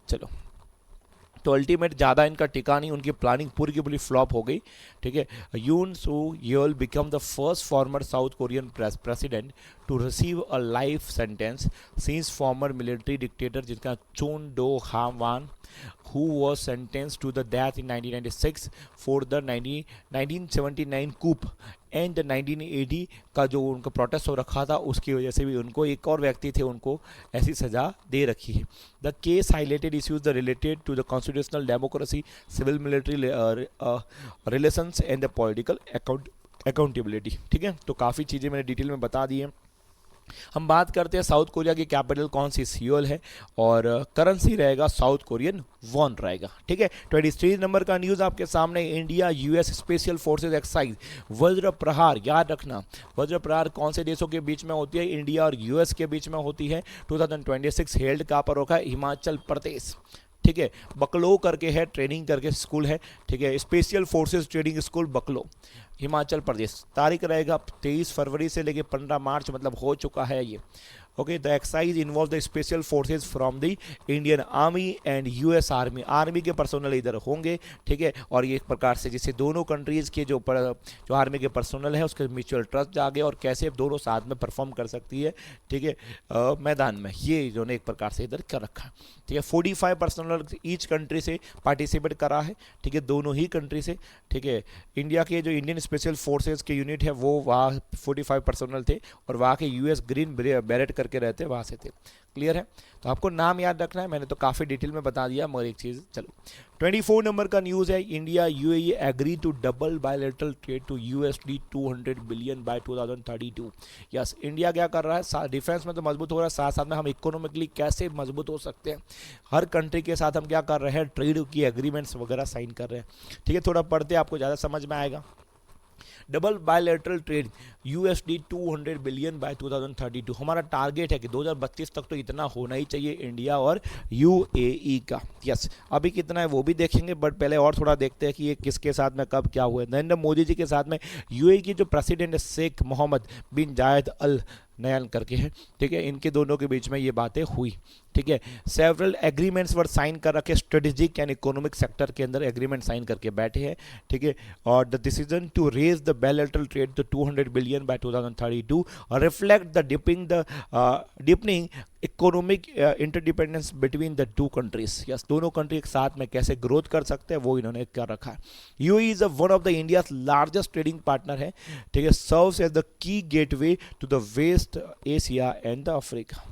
चलो, तो अल्टीमेट ज़्यादा इनका टिका नहीं, उनकी प्लानिंग पूरी की पूरी फ्लॉप हो गई, ठीक है। Yoon Suk Yeol become the first former South Korean president to receive a life sentence since former military dictator जिनका Chun Doo Hwan who was sentenced to the death in 1996 for the 1979 coup and 1980 का जो उनका protest हो रखा था उसकी वजह से भी उनको, एक और व्यक्ति थे, उनको ऐसी सज़ा दे रखी है। The case highlighted issues the related to the constitutional democracy, civil military relations and the political accountability. ठीक है, तो काफ़ी चीज़ें मैंने डिटेल में बता दी हैं। हम बात करते हैं साउथ कोरिया की कैपिटल कौन सी, सियोल है, और करेंसी रहेगा साउथ कोरियन वॉन रहेगा। ठीक है, 23 नंबर का न्यूज़ आपके सामने, India US special forces exercise वज्र प्रहार। याद रखना वज्र प्रहार कौन से देशों के बीच में होती है, इंडिया और यूएस के बीच में होती है। 2026 हेल्ड कहाँ पर होगा, हिमाचल प्रदेश। ठीक है, बकलो करके है, ट्रेनिंग करके स्कूल है, ठीक है, स्पेशल फोर्सेज ट्रेनिंग स्कूल बकलो, हिमाचल प्रदेश। तारीख रहेगा 23 फरवरी से लेके 15 मार्च, मतलब हो चुका है ये। Okay, the exercise involve the special forces from the Indian army and US army. Army के पर्सनल इधर होंगे, ठीक है, और ये एक प्रकार से जिससे दोनों कंट्रीज़ के जो आर्मी के पर्सनल है उसके म्यूचुअल ट्रस्ट जागे और कैसे दोनों साथ में परफॉर्म कर सकती है, ठीक है, मैदान में, ये इन्होंने एक प्रकार से इधर कर रखा है। ठीक है, 45 पर्सनल ईच कंट्री से पार्टिसिपेट करा है, ठीक है, दोनों ही कंट्री से। ठीक है, इंडिया के जो इंडियन स्पेशल फोर्सेज के यूनिट है वो वहाँ 45 पर्सनल थे, और वहाँ के यूएस ग्रीन बैरेट करके रहते वहाँ से थे। क्लियर है, तो आपको नाम याद रखना है, मैंने तो काफ़ी डिटेल में बता दिया, मगर एक चीज़, चलो 24 नंबर का न्यूज़ है, India UAE agree to double bilateral trade to USD 200 billion by 2032। Yes, India क्या कर रहा है, डिफेंस में तो मजबूत हो रहा है, साथ साथ में हम इकोनॉमिकली कैसे मजबूत हो सकते हैं, हर कंट्री के साथ हम क्या कर रहे हैं, ट्रेड की एग्रीमेंट्स वगैरह साइन कर रहे हैं। ठीक है, थोड़ा पढ़ते आपको ज़्यादा समझ में आएगा। Double bilateral trade USD 200 billion by 2032। हमारा टारगेट है कि 2032 तक तो इतना होना ही चाहिए इंडिया और UAE का। यस, अभी कितना है वो भी देखेंगे, बट पहले और थोड़ा देखते हैं कि ये किसके साथ में कब क्या हुआ है। नरेंद्र मोदी जी के साथ में UAE की जो प्रेसिडेंट है शेख मोहम्मद बिन जायद अल नयान करके है, ठीक है, इनके दोनों के बीच में ये बातें हुई। ठीक है, सेवरल एग्रीमेंट्स वर साइन कर रखे, स्ट्रेटेजिक एंड इकोनॉमिक सेक्टर के अंदर एग्रीमेंट साइन करके बैठे हैं। ठीक है, और the decision to raise the bilateral trade to 200 billion by 2032 reflect the deepening economic interdependence between the two countries. Yes, दोनों कंट्री एक साथ में कैसे ग्रोथ कर सकते हैं वो इन्होंने कर रखा है। UAE is one of the India largest trading partner है, ठीक है, serves as the key gateway to the West Asia and the Africa.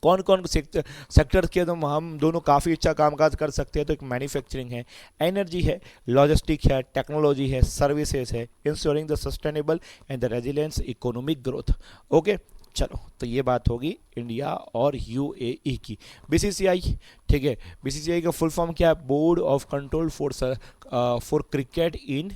कौन कौन सेक्टर के तो हम दोनों काफ़ी अच्छा कामकाज कर सकते हैं। तो एक मैन्युफैक्चरिंग है, एनर्जी है, लॉजिस्टिक है, टेक्नोलॉजी है, सर्विसेज है, ensuring the sustainable and the resilience economic growth. Okay, चलो तो ये बात होगी इंडिया और यूएई की। बीसीसीआई, ठीक है, बीसीसीआई का फुल फॉर्म क्या है? Board of control for cricket in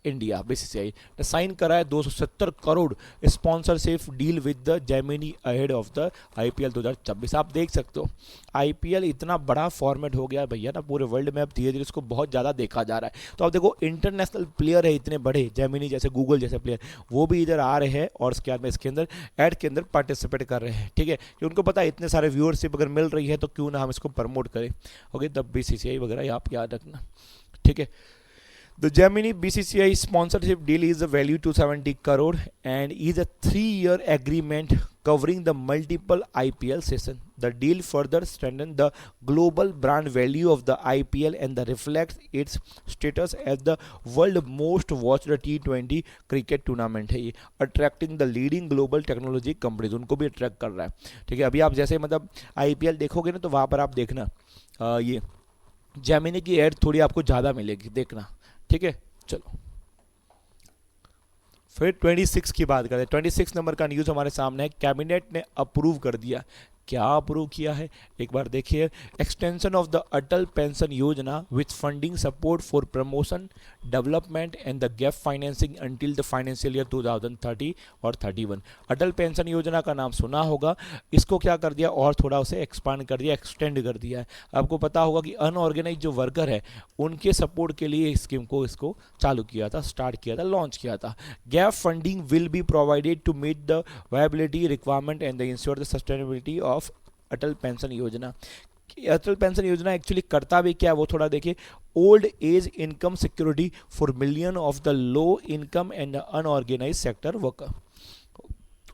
India. BCCI ने साइन करा है 270 crore sponsorship deal with the Gemini ahead of the IPL 2026। आप देख सकते हो आईपीएल इतना बड़ा फॉर्मेट हो गया भैया ना पूरे वर्ल्ड में, अब धीरे धीरे इसको बहुत ज़्यादा देखा जा रहा है। तो आप देखो इंटरनेशनल प्लेयर है इतने बड़े, जेमिनी जैसे, गूगल जैसे प्लेयर, वो भी इधर आ रहे हैं और इसके बाद में इसके अंदर ऐड के अंदर पार्टिसिपेट कर रहे हैं। ठीक है, कि उनको पता है इतने सारे व्यूअरशिप अगर मिल रही है तो क्यों ना हम इसको प्रमोट करें। ओके, द बीसीसीआई वगैरह आप याद रखना। ठीक है, the Gemini BCCI sponsorship deal is a value 270 crore and is a 3-year agreement covering the multiple IPL season. The deal further strengthens the global brand value of the IPL and reflects its status as the world most watched T20 cricket tournament है ये, attracting the leading global technology companies, उनको भी attract कर रहा है। ठीक है, अभी आप जैसे मतलब IPL देखोगे ना तो वहाँ पर आप देखना ये जेमिनी की एड थोड़ी आपको ज़्यादा मिलेगी, देखना। ठीक है, चलो फिर 26 की बात करते हैं। 26 नंबर का न्यूज़ हमारे सामने है। कैबिनेट ने अप्रूव कर दिया। क्या अप्रूव किया है एक बार देखिए। Extension of the Atal pension Yojana with funding support for promotion development and the gap financing until the financial year 2030 और 31। अटल पेंशन योजना का नाम सुना होगा, इसको क्या कर दिया और थोड़ा उसे एक्सपांड कर दिया, एक्सटेंड कर दिया है। आपको पता होगा कि अनऑर्गेनाइज जो वर्कर है उनके सपोर्ट के लिए स्कीम को इसको चालू किया था, स्टार्ट किया था, लॉन्च किया था। Gap funding will be provided to meet the viability requirement and the ensure the sustainability of Atal pension Yojana. Atal pension योजना एक्चुअली करता भी क्या है वो थोड़ा देखिए। Old age income security for million of the low income and unorganised sector worker.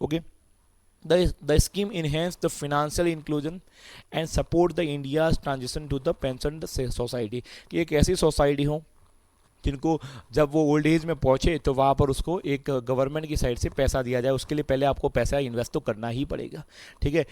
Okay, the scheme enhance the financial inclusion and support the India's transition to the pension society, कि एक ऐसी सोसाइटी हो जिनको जब वो old age में पहुंचे तो वहाँ पर उसको एक गवर्नमेंट की साइड से पैसा दिया जाए। उसके लिए पहले आपको पैसा इन्वेस्ट तो करना ही पड़ेगा। ठीक है,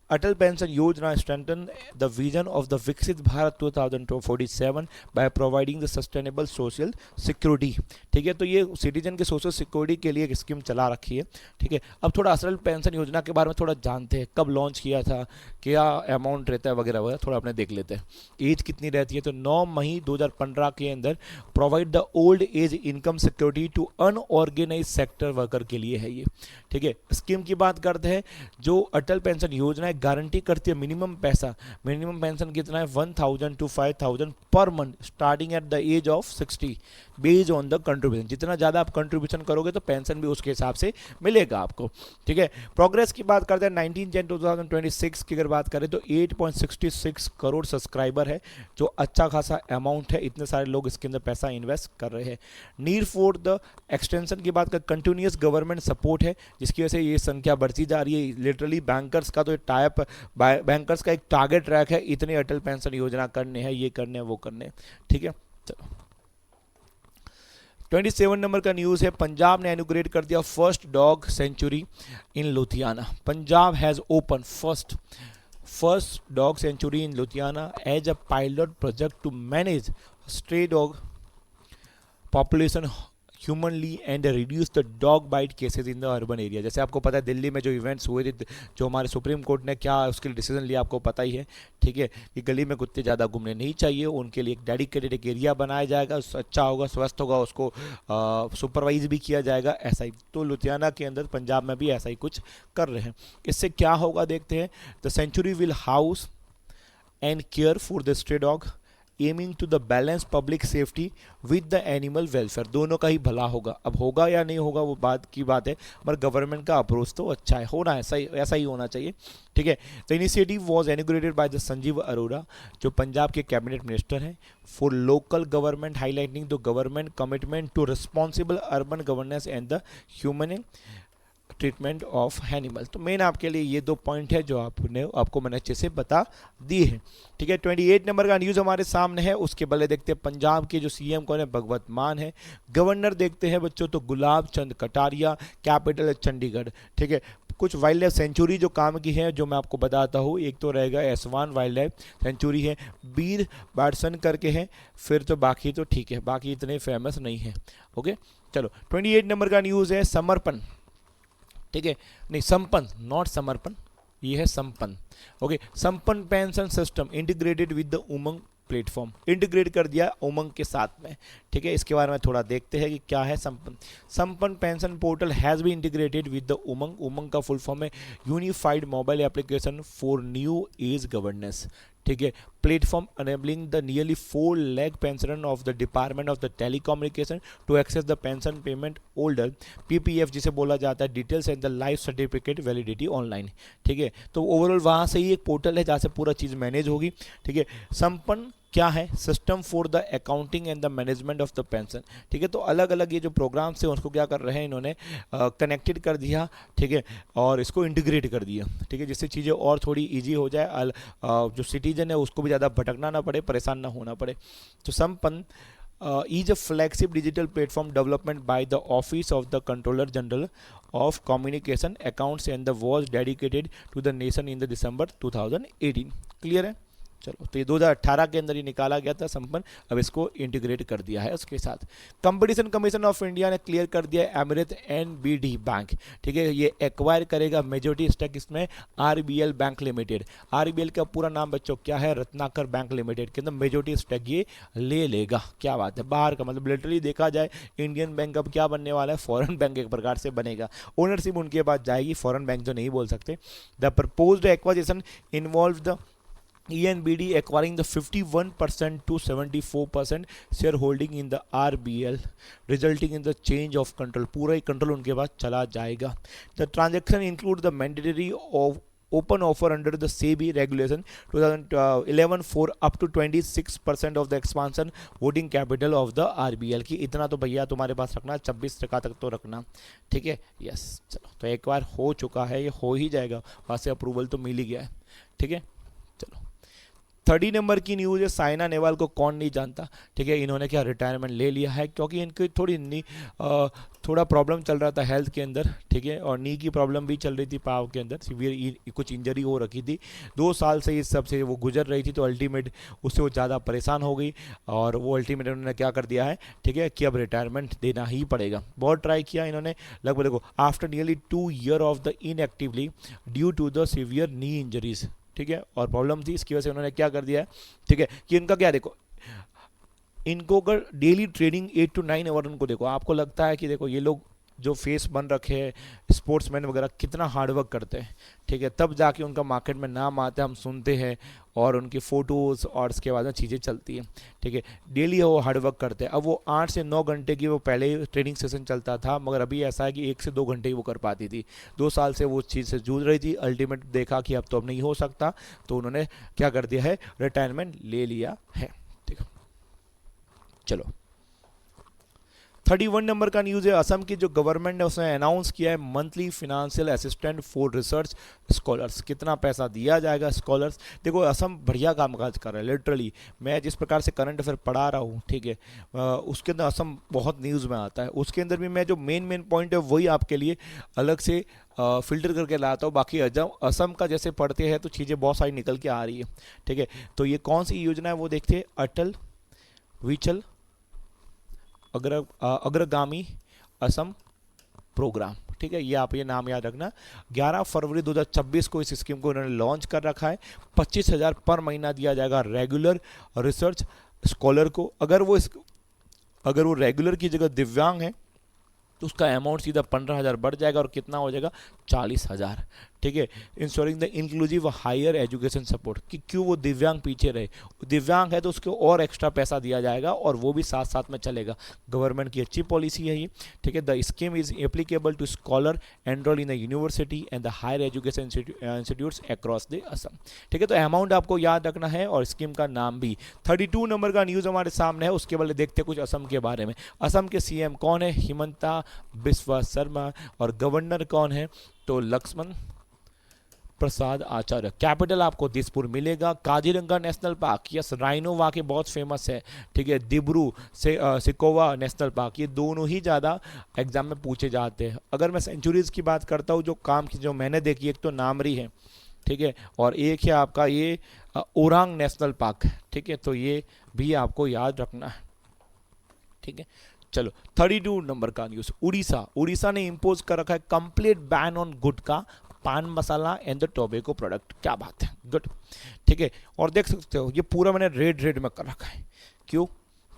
Atal pension Yojana strengthen the vision of the Viksit Bharat 2047 by providing the sustainable social security. ठीक है, तो ये सिटीजन के सोशल सिक्योरिटी के लिए एक स्कीम चला रखी है। ठीक है, अब थोड़ा अटल पेंशन योजना के बारे में थोड़ा जानते हैं, कब लॉन्च किया था, क्या अमाउंट रहता है वगैरह वगैरह, थोड़ा अपने देख लेते हैं। एज कितनी रहती है तो 9 मई 2015 के अंदर provide the old age income security to unorganised sector worker के लिए है ये। ठीक है, स्कीम की बात करते हैं। जो अटल पेंशन योजना गारंटी करती है मिनिमम पैसा, मिनिमम पेंशन कितना है 1000 to 5000 per month starting at the age of 60 based on the contribution. जितना ज़्यादा आप कंट्रीब्यूशन करोगे तो पेंशन भी उसके हिसाब से मिलेगा आपको। ठीक है, प्रोग्रेस की बात करते हैं 19 जन 2026 की अगर बात करें तो 8.66 करोड़ सब्सक्राइबर है, जो अच्छा खासा अमाउंट है। इतने सारे लोग इसके अंदर पैसा इन्वेस्ट कर रहे हैं। नीड फॉर द एक्सटेंशन की बात कर कंटिन्यूस गवर्नमेंट सपोर्ट है, जिसकी वजह से ये संख्या बढ़ती जा रही है। लिटरली बैंकर्स का तो टाइप, बैंकर्स का एक टारगेट ट्रैक है, इतने अटल पेंशन योजना करने हैं, ये करने हैं, वो करने हैं। ठीक है, चलो 27 नंबर का न्यूज़ है। पंजाब ने इनॉग्रेट कर दिया first dog sanctuary in Ludhiana. Punjab has open first dog sanctuary in Ludhiana as a pilot project to manage stray dog population humanely and reduce the dog bite cases in the urban area. जैसे आपको पता है दिल्ली में जो events हुए थे, जो हमारे सुप्रीम कोर्ट ने क्या उसके लिए डिसीजन लिया आपको पता ही है। ठीक है, कि गली में कुत्ते ज़्यादा घूमने नहीं चाहिए, उनके लिए एक डेडिकेटेड एक एरिया बनाया जाएगा, अच्छा होगा, स्वस्थ होगा, उसको सुपरवाइज भी किया जाएगा। ऐसा ही तो लुधियाना के अंदर पंजाब में भी ऐसा ही कुछ कर रहे हैं। इससे क्या होगा देखते हैं। The sanctuary will house and care for the stray dog aiming to the balance public safety with the animal welfare. दोनों का ही भला होगा। अब होगा या नहीं होगा वो बात की बात है, मगर गवर्नमेंट का अप्रोच तो अच्छा है, होना ऐसा ही होना चाहिए। ठीक है, the initiative was inaugurated by the Sanjeev Arora, जो पंजाब के कैबिनेट मिनिस्टर हैं, for local government, highlighting the government commitment to responsible urban governance and the human treatment of animal. तो मेन आपके लिए ये 2 पॉइंट है जो आपको मैंने अच्छे से बता दिए हैं। ठीक है, 28 नंबर का न्यूज़ हमारे सामने है। उसके पहले देखते हैं पंजाब के जो सीएम कौन है, भगवंत मान है। गवर्नर देखते हैं बच्चों तो गुलाब चंद कटारिया, कैपिटल है चंडीगढ़। ठीक है, कुछ वाइल्ड लाइफ सेंचुरी जो काम की है जो मैं आपको बताता हूँ, एक तो रहेगा एसवान वाइल्ड लाइफ सेंचुरी है, बीर बाटसन करके है, फिर तो बाकी तो ठीक है, बाकी इतने फेमस नहीं है। ओके चलो, 28 नंबर का न्यूज़ है समर्पण। ठीक है, नहीं संपन्न, नॉट समर्पण, ये है संपन्न। ओके, संपन्न pension system integrated with the Umang platform, integrate कर दिया उमंग के साथ में। ठीक है, इसके बारे में थोड़ा देखते हैं कि क्या है Sampann. Sampann pension portal has been integrated with the Umang. Umang का फुल फॉर्म है unified mobile application for new age governance. ठीक है, platform enabling the nearly 4 lakh pensioner of the department of the telecommunication to access the pension payment order, PPF जिसे बोला जाता है, details and the life certificate validity online. ठीक है, तो overall वहाँ से ही एक पोर्टल है जहाँ से पूरा चीज़ मैनेज होगी। ठीक है, संपन्न क्या है, system for the accounting and the management of the pension. ठीक है, तो अलग अलग ये जो प्रोग्राम्स हैं उसको क्या कर रहे हैं इन्होंने, कनेक्टेड कर दिया। ठीक है, और इसको इंटीग्रेट कर दिया। ठीक है, जिससे चीज़ें और थोड़ी इजी हो जाए, जो सिटीजन है उसको भी ज़्यादा भटकना ना पड़े, परेशान ना होना पड़े। तो संपन्न is a flagship digital platform development by the Office of the Controller General of Communication Accounts and the was dedicated to the nation in the December 2018। Clear है? चलो, तो ये 2018 के अंदर ही निकाला गया था संपन्न, अब इसको इंटीग्रेट कर दिया है उसके साथ। कंपटीशन कमीशन ऑफ इंडिया ने क्लियर कर दिया अमृत एनबीडी बैंक। ठीक है, ये एक्वायर करेगा मेजोरिटी स्टेक इसमें आरबीएल बैंक लिमिटेड। आरबीएल का पूरा नाम बच्चों क्या है, रत्नाकर बैंक लिमिटेड के अंदर मेजोरिटी स्टेक ये ले लेगा। क्या बात है, बाहर का मतलब लिटरली देखा जाए इंडियन बैंक अब क्या बनने वाला है, फॉरेन बैंक एक प्रकार से बनेगा। ओनरशिप उनके पास जाएगी, फॉरेन बैंक तो नहीं बोल सकते। The proposed acquisition involve the ENBD acquiring the 51% to 74% shareholding in the RBL, resulting in the change of control। पूरा ही कंट्रोल उनके पास चला जाएगा। The transaction include the mandatory of open offer under the SEBI regulation 2011 for up to 26% of the expansion voting capital of the RBL की। इतना तो भैया तुम्हारे पास रखना, 26% तक तो रखना। ठीक है, यस। चलो, तो एक बार हो चुका है, ये हो ही जाएगा, वहाँ से अप्रूवल तो मिल ही गया है। ठीक है, चलो 30 नंबर की न्यूज़ है, साइना नेहवाल को कौन नहीं जानता। ठीक है, इन्होंने क्या रिटायरमेंट ले लिया है क्योंकि इनकी थोड़ा प्रॉब्लम चल रहा था हेल्थ के अंदर। ठीक है, और नी की प्रॉब्लम भी चल रही थी, पाव के अंदर सीवियर कुछ इंजरी हो रखी थी। 2 साल से इस सब से वो गुजर रही थी, तो अल्टीमेट उससे वो ज़्यादा परेशान हो गई और वो अल्टीमेट उन्होंने क्या कर दिया है, ठीक है, कि अब रिटायरमेंट देना ही पड़ेगा। बहुत ट्राई किया इन्होंने, लगभग देखो after nearly 2 years of the inactively due to the severe knee injuries. ठीक है, और प्रॉब्लम थी, इसकी वजह से उन्होंने क्या कर दिया है, ठीक है, कि इनका क्या देखो, इनको अगर डेली ट्रेनिंग 8 to 9 आवर उनको देखो, आपको लगता है कि देखो ये लोग जो फेस बन रखे हैं स्पोर्ट्समैन वगैरह कितना हार्डवर्क करते हैं। ठीक है, तब जाके उनका मार्केट में नाम आता है, हम सुनते हैं और उनकी फ़ोटोज़ और उसके बाद में चीज़ें चलती हैं। ठीक है, डेली वो हार्डवर्क करते हैं। अब वो 8 से 9 घंटे की वो पहले ही ट्रेनिंग सेशन चलता था, मगर अभी ऐसा है कि 1 से 2 घंटे ही वो कर पाती थी। 2 साल से वो चीज़ से जूझ रही थी, अल्टीमेट देखा कि अब तो अब नहीं हो सकता, तो उन्होंने क्या कर दिया है, रिटायरमेंट ले लिया है। ठीक है, चलो 31 नंबर का न्यूज़ है, असम की जो गवर्नमेंट ने उसने अनाउंस किया है monthly financial assistant for research scholars. कितना पैसा दिया जाएगा स्कॉलर्स। देखो असम बढ़िया कामकाज कर रहा है, लिटरली मैं जिस प्रकार से करंट अफेयर पढ़ा रहा हूँ, ठीक है, उसके अंदर असम बहुत न्यूज़ में आता है। उसके अंदर भी मैं जो मेन पॉइंट है वही आपके लिए अलग से फिल्टर करके लाता हूँ। बाकी असम का जैसे पढ़ते हैं तो चीज़ें बहुत सारी निकल के आ रही है। ठीक है, तो ये कौन सी योजना है वो देखते हैं, अटल विचल अग्रगामी असम प्रोग्राम। ठीक है, ये आप ये नाम याद रखना। 11 फरवरी 2026 को इस स्कीम को इन्होंने लॉन्च कर रखा है। 25,000 पर महीना दिया जाएगा रेगुलर रिसर्च स्कॉलर को। अगर वो रेगुलर की जगह दिव्यांग है तो उसका अमाउंट सीधा 15,000 बढ़ जाएगा और कितना हो जाएगा, 40,000। ठीक है, ensuring the inclusive higher education support, कि क्यों वो दिव्यांग पीछे रहे, दिव्यांग है तो उसको और एक्स्ट्रा पैसा दिया जाएगा और वो भी साथ साथ में चलेगा। गवर्नमेंट की अच्छी पॉलिसी है ये। ठीक है, the scheme is applicable to scholar enrol in the university and the higher education institutes across the Assam. ठीक है, तो अमाउंट आपको याद रखना है और स्कीम का नाम भी। 32 नंबर का न्यूज़ हमारे सामने है, उसके बाद देखते हैं कुछ असम के बारे में। असम के सीएम कौन है, हिमंता बिस्वा शर्मा, और गवर्नर कौन है, तो लक्ष्मण प्रसाद आचार्य। कैपिटल आपको दिसपुर मिलेगा। Kaziranga national park, yes, rhino वहाँ के बहुत फेमस है, ठीक है। दिब्रू से सिकोवा नेशनल पार्क, ये दोनों ही ज़्यादा एग्जाम में पूछे जाते हैं। अगर मैं सेंचुरीज की बात करता हूँ, जो काम की जो मैंने देखी, एक तो नामरी है, ठीक है, और एक है आपका ये ओरांग नेशनल पार्क, ठीक है, तो ये भी आपको याद रखना है, ठीक है। चलो 32 नंबर का न्यूज़, उड़ीसा। उड़ीसा ने इम्पोज कर रखा है complete ban on gutkha, paan masala and the tobacco product. क्या बात है, गुड, ठीक है। और देख सकते हो ये पूरा मैंने रेड में कर रखा है, क्यों,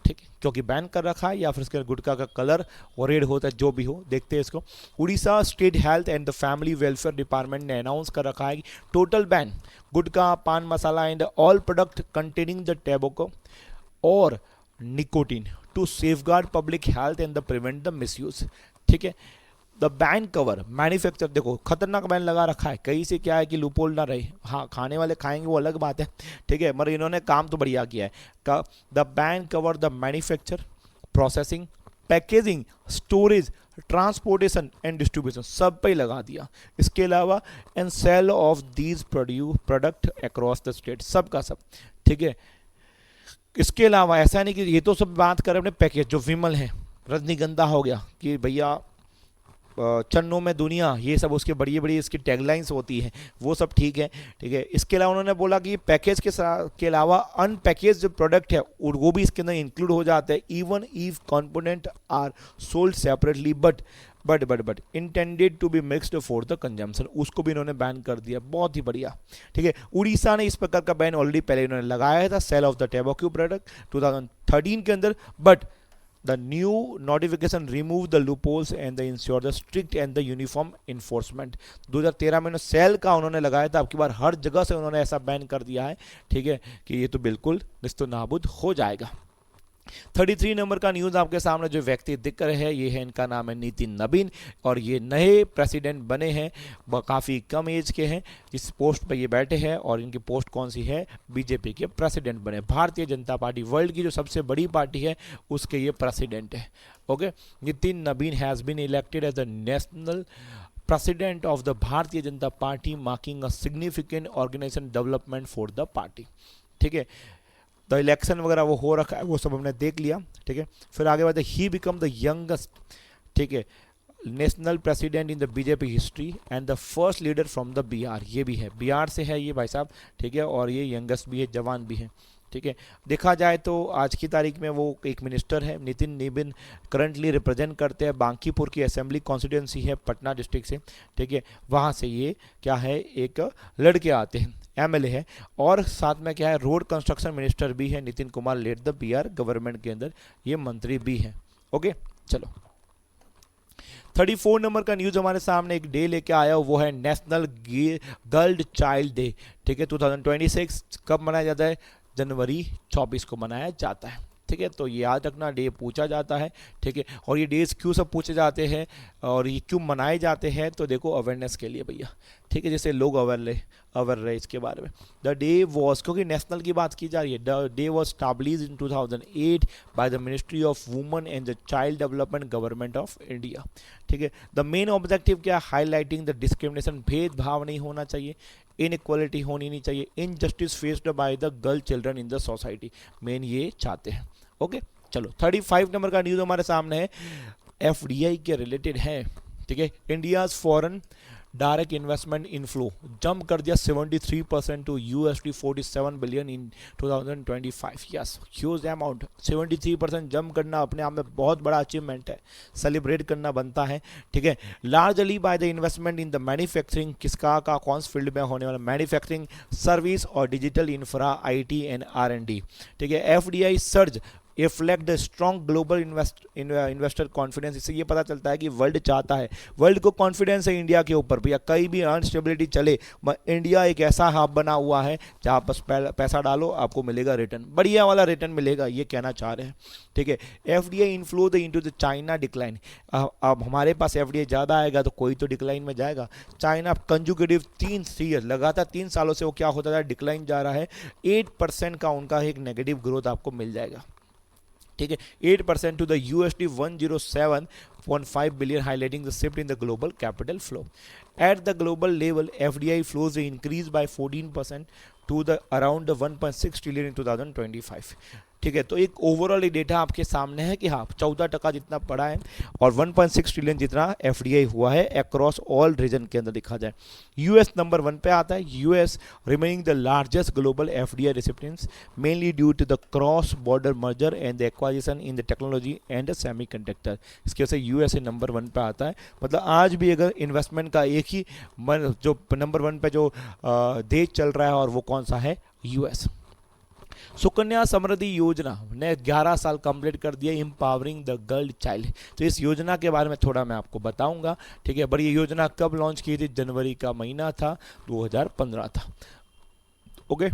ठीक है, क्योंकि बैन कर रखा है या फिर इसके गुटखा का कलर और रेड होता है, जो भी हो, देखते हैं इसको। Odisha state health and the family welfare department ने अनाउंस कर रखा है कि total ban gutkha, paan masala and all product containing the tobacco और nicotine to safeguard public health and the prevent the misuse, ठीक है। द बैन कवर मैन्युफैक्चर, देखो खतरनाक बैन लगा रखा है, कहीं से क्या है कि लूपोल ना रहे, हाँ खाने वाले खाएंगे वो अलग बात है, ठीक है, मगर इन्होंने काम तो बढ़िया किया है। The ban cover the manufacture, processing, packaging, storage, transportation and distribution, सब पे ही लगा दिया। इसके अलावा and sale of these product across the state, सब का सब, ठीक है। इसके अलावा ऐसा नहीं कि ये तो सब बात करें अपने पैकेज, जो विमल है, रजनीगंधा हो गया कि भैया चन्नों में दुनिया, ये सब उसके बड़ी बड़ी इसकी टैगलाइंस होती हैं, वो सब ठीक है, ठीक है। इसके अलावा उन्होंने बोला कि पैकेज के अलावा अनपैकेज जो प्रोडक्ट है वो भी इसके अंदर इंक्लूड हो जाते हैं, even if component are sold separately but intended to be mixed for the consumption, उसको भी इन्होंने बैन कर दिया, बहुत ही बढ़िया, ठीक है। उड़ीसा ने इस प्रकार का बैन ऑलरेडी पहले इन्होंने लगाया था sale of the tobacco product 2013 के अंदर, but the new notification remove the loopholes and the ensure the strict and the uniform enforcement। 2013 में सेल का उन्होंने लगाया था, अब की बार हर जगह से उन्होंने ऐसा बैन कर दिया है, ठीक है, कि ये तो बिल्कुल निस्तो नाबूद हो जाएगा। 33 नंबर का न्यूज़ आपके सामने जो व्यक्ति दिख रहे हैं, ये है, इनका नाम है नितिन नवीन, और ये नए प्रेसिडेंट बने हैं, काफ़ी कम एज के हैं, इस पोस्ट पर ये बैठे हैं, और इनकी पोस्ट कौन सी है, बीजेपी के प्रेसिडेंट बने। भारतीय जनता पार्टी वर्ल्ड की जो सबसे बड़ी पार्टी है उसके ये प्रेसिडेंट है, ओके। नितिन नवीन has been elected as the national president of the Bharatiya Janata Party, marking a significant organisation development for the party, ठीक है। द इलेक्शन वगैरह वो हो रखा है, वो सब हमने देख लिया, ठीक है। फिर आगे बढ़ते, ही बिकम द यंगेस्ट, ठीक है, national president in the BJP history and the first leader from the Bihar, ये भी है, बिहार से है ये भाई साहब, ठीक है, और ये यंगेस्ट भी है, जवान भी है, ठीक है। देखा जाए तो आज की तारीख में वो एक मिनिस्टर है, नितिन नवीन करंटली रिप्रेजेंट करते हैं बांकीपुर की असेंबली कॉन्स्टिट्यूंसी है पटना डिस्ट्रिक्ट से, ठीक है, वहाँ से ये क्या है, एक लड़के आते हैं, एमएलए है, और साथ में क्या है, रोड कंस्ट्रक्शन मिनिस्टर भी है, Nitin Kumar let the Bihar government के अंदर ये मंत्री भी है, ओके। चलो 34 नंबर का न्यूज़ हमारे सामने एक डे लेके आया, वो है नेशनल गर्ल चाइल्ड डे, ठीक है। 2026 कब मनाया जाता है, जनवरी 24 को मनाया जाता है, ठीक है। तो ये याद रखना, डे पूछा जाता है, ठीक है। और ये डेज क्यों सब पूछे जाते हैं और ये क्यों मनाए जाते हैं, तो देखो अवेयरनेस के लिए भैया, ठीक है, जैसे लोग अवेयर रहे इसके बारे में। द डे वॉज, क्योंकि नेशनल की बात की जा रही है, the day was established in 2008 by the ministry of women and the child development government of India, ठीक है। द मेन ऑब्जेक्टिव क्या, हाईलाइटिंग द डिस्क्रिमिनेशन, भेदभाव नहीं होना चाहिए, इनइक्वालिटी होनी नहीं चाहिए, injustice faced by the girl children in the society, main ये चाहते हैं, ओके। चलो 35 नंबर का न्यूज़ हमारे सामने है, एफडीआई के रिलेटेड है, ठीक है। India's foreign direct investment inflow jump कर दिया 73% to $47 billion in 2025, yes, huge amount, 73% jump करना अपने आप में बहुत बड़ा अचीवमेंट है, सेलिब्रेट करना बनता है, ठीक है। Largely by the investment in the manufacturing, किसका का कौन से फील्ड में होने वाला, मैन्युफैक्चरिंग, सर्विस और digital infra, IT and R and D, ठीक है। FDI surge reflect the strong global investor confidence, इससे ये पता चलता है कि वर्ल्ड चाहता है, वर्ल्ड को कॉन्फिडेंस है इंडिया के ऊपर, भैया कहीं भी अनस्टेबिलिटी चले, इंडिया एक ऐसा हब बना हुआ है जहाँ बस पैसा डालो आपको मिलेगा रिटर्न, बढ़िया वाला रिटर्न मिलेगा, ये कहना चाह रहे हैं, ठीक है। FDI inflow the into the China decline, अब हमारे पास एफडीआई ज़्यादा आएगा तो कोई तो डिक्लाइन में जाएगा, चाइना कंजुगेटिव 3 ईयर लगातार 3 सालों से वो क्या होता था, डिक्लाइन जा रहा है, 8% का उनका एक नेगेटिव ग्रोथ आपको मिल जाएगा, ठीक है, 8% to the USD 107.5 billion, highlighting the shift in the global capital flow. At the global level, FDI flows increased by 14% to the around 1.6 trillion in 2025. ठीक है, तो एक ओवरऑल डेटा आपके सामने है कि हाँ 14% जितना पड़ा है और 1.6 ट्रिलियन जितना एफडीआई हुआ है अक्रॉस ऑल रीजन के अंदर देखा जाए। यूएस नंबर 1 पे आता है, US remaining the largest global FDI recipients mainly due to the cross border merger and the acquisition in the technology and semiconductor. इसकी वजह से यूएसए नंबर 1 पे आता है। मतलब आज भी अगर इन्वेस्टमेंट का एक ही जो नंबर 1 पे जो देश चल रहा है और वो कौन सा है, यूएस। सुकन्या समृद्धि योजना ने 11 साल कंप्लीट कर दिया, एम्पावरिंग द गर्ल चाइल्ड। तो इस योजना के बारे में थोड़ा मैं आपको बताऊंगा, ठीक है। पर ये योजना कब लॉन्च की थी, जनवरी का महीना था, 2015 था। ओके,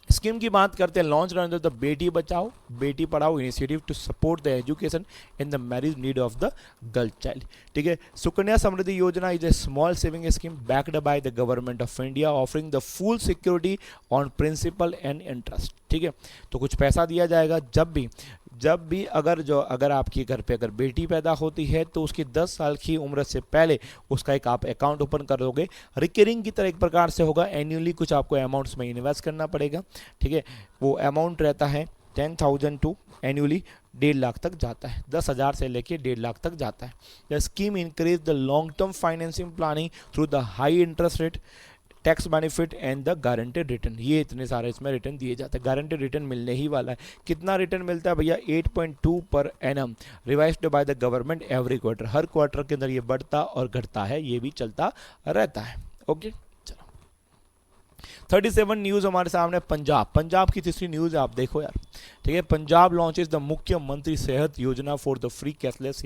स्कीम की बात करते हैं, लॉन्च अंडर द बेटी Bachao Beti Padhao initiative to support the education in the marriage need of the girl child. ठीक है, Sukanya Samriddhi Yojana is a small saving scheme backed by the Government of India offering the full security on principal and interest. ठीक है, तो कुछ पैसा दिया जाएगा जब भी अगर आपके घर पे अगर बेटी पैदा होती है तो उसकी 10 साल की उम्र से पहले उसका एक आप अकाउंट ओपन कर दोगे, रिकरिंग की तरह एक प्रकार से होगा, एन्युअली कुछ आपको अमाउंट्स में इन्वेस्ट करना पड़ेगा। ठीक है, वो अमाउंट रहता है 10,000 टू एन्युअली 1.5 लाख तक जाता है, 10,000 से लेके 1.5 लाख तक जाता है। The scheme increase the long term financing planning through the high interest rate, tax benefit and the guaranteed return. ये इतने सारे इसमें रिटर्न दिए जाते हैं, गारंटेड रिटर्न मिलने ही वाला है। कितना रिटर्न मिलता है भैया, 8.2 per annum revised bye the government every quarter. Her quarter के अंदर ये बढ़ता और घटता है, ये भी चलता रहता है। ओके, चलो 37 न्यूज़ हमारे सामने। पंजाब की तीसरी न्यूज़ आप देखो यार। ठीक है, पंजाब लॉन्चेस द मुख्यमंत्री सेहत योजना for the free cashless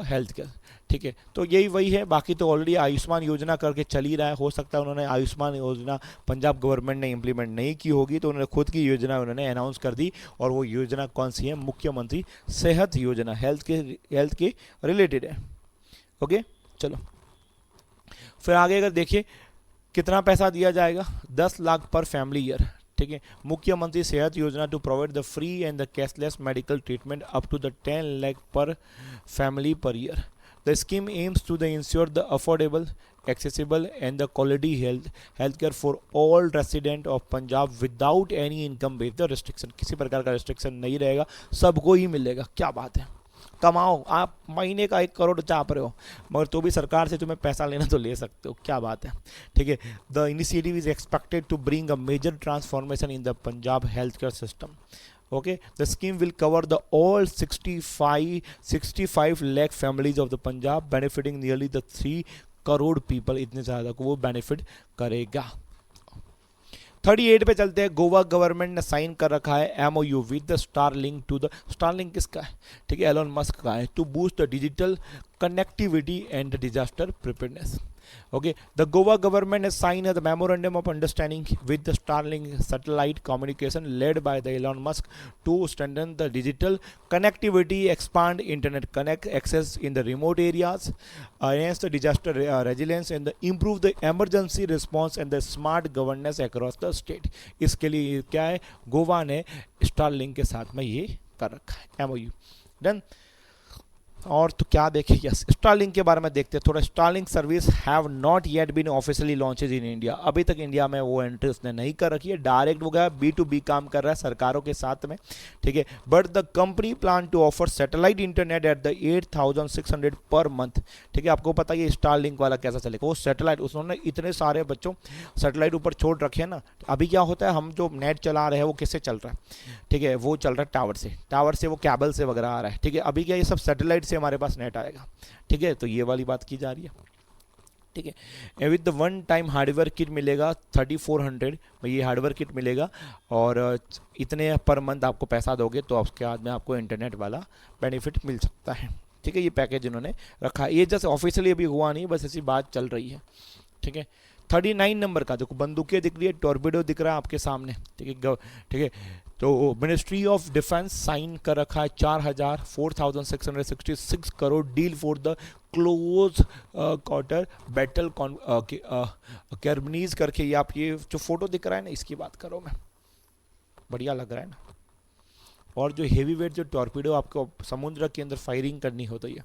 health care. ठीक है, तो यही वही है, बाकी तो ऑलरेडी आयुष्मान योजना करके चल ही रहा है। हो सकता है उन्होंने आयुष्मान योजना पंजाब गवर्नमेंट ने इंप्लीमेंट नहीं की होगी, तो उन्होंने खुद की योजना उन्होंने अनाउंस कर दी। और वो योजना कौन सी है, मुख्यमंत्री सेहत योजना, हेल्थ के रिलेटेड है। ओके, चलो फिर आगे अगर देखिए कितना पैसा दिया जाएगा, 10 लाख पर फैमिली ईयर। ठीक है, Mukhyamantri Sehat Yojana to provide the free and the cashless medical treatment up to the 10 lakh per family per year. The scheme aims to ensure the affordable, accessible and the quality healthcare for all resident of Punjab without any income based restriction। किसी प्रकार का restriction नहीं रहेगा, सबको ही मिलेगा। क्या बात है, कमाओ आप महीने का 1 करोड़ चाप रहे हो मगर तो भी सरकार से तुम्हें पैसा लेना तो ले सकते हो, क्या बात है। ठीक है, the initiative is expected to bring a major transformation in the Punjab health care system. Okay, the scheme will cover the all 65 lakh families of the Punjab, benefiting nearly the 3 crore people। इतने ज़्यादा को वो बेनिफिट करेगा। 38 पे चलते हैं। Goa government ने sign कर रखा है MOU with the Starlink to the, Starlink किसका है, ठीक है, एलोन मस्क का है, to boost the digital connectivity and disaster preparedness. Okay, the Goa government has signed the memorandum of understanding with the Starlink satellite communication led by the Elon Musk to strengthen the digital connectivity, expand internet connect access in the remote areas, enhance the disaster resilience and improve the emergency response and the smart governance across the state। इसके लिए क्या है, गोवा ने Starlink के साथ में ये कर रखा है MOU। डन। और तो क्या देखें, यस स्टारलिंक के बारे में देखते हैं थोड़ा। Starlink service have not yet been officially launches in India. अभी तक इंडिया में वो एंट्री उसने नहीं कर रखी है, डायरेक्ट हो गया, B2B काम कर रहा है सरकारों के साथ में। ठीक है, but the company plan to offer satellite internet at the 8,600 per month. ठीक है, आपको पता है ये स्टारलिंक वाला कैसा चलेगा, वो सैटेलाइट उन्होंने इतने सारे बच्चों सैटेलाइट ऊपर छोड़ रखे हैं ना। अभी क्या होता है, हम जो नेट चला रहे हैं वो किससे चल रहा है, ठीक है, वो चल रहा है टावर से वो कैबल से वगैरह आ रहा है। ठीक है, अभी क्या ये सब सैटेलाइट से हमारे पास नेट आएगा। ठीक है, तो ये वाली बात की जा रही है। ठीक है, with the one time hardware kit मिलेगा 3400 में, ये हार्डवेयर किट मिलेगा और इतने पर मंथ आपको पैसा दोगे तो उसके बाद में आपको इंटरनेट वाला बेनिफिट मिल सकता है। ठीक है, ये पैकेज इन्होंने रखा है, ये जैसे ऑफिशियली अभी हुआ नहीं, बस ऐसी बात चल रही है। ठीक है, 39 नंबर का देखो, बंदूकें दिख रही है, टॉर्पेडो दिख रहा है आपके सामने। ठीक है, ठीक है, तो मिनिस्ट्री ऑफ डिफेंस साइन कर रखा है 4,666 crore deal for the close quarter battle carbines करके। ये आप ये जो फोटो दिख रहा है ना, इसकी बात करो, मैं बढ़िया लग रहा है ना। और जो हेवी वेट जो टॉर्पीडो आपको समुद्र के अंदर फायरिंग करनी होती है,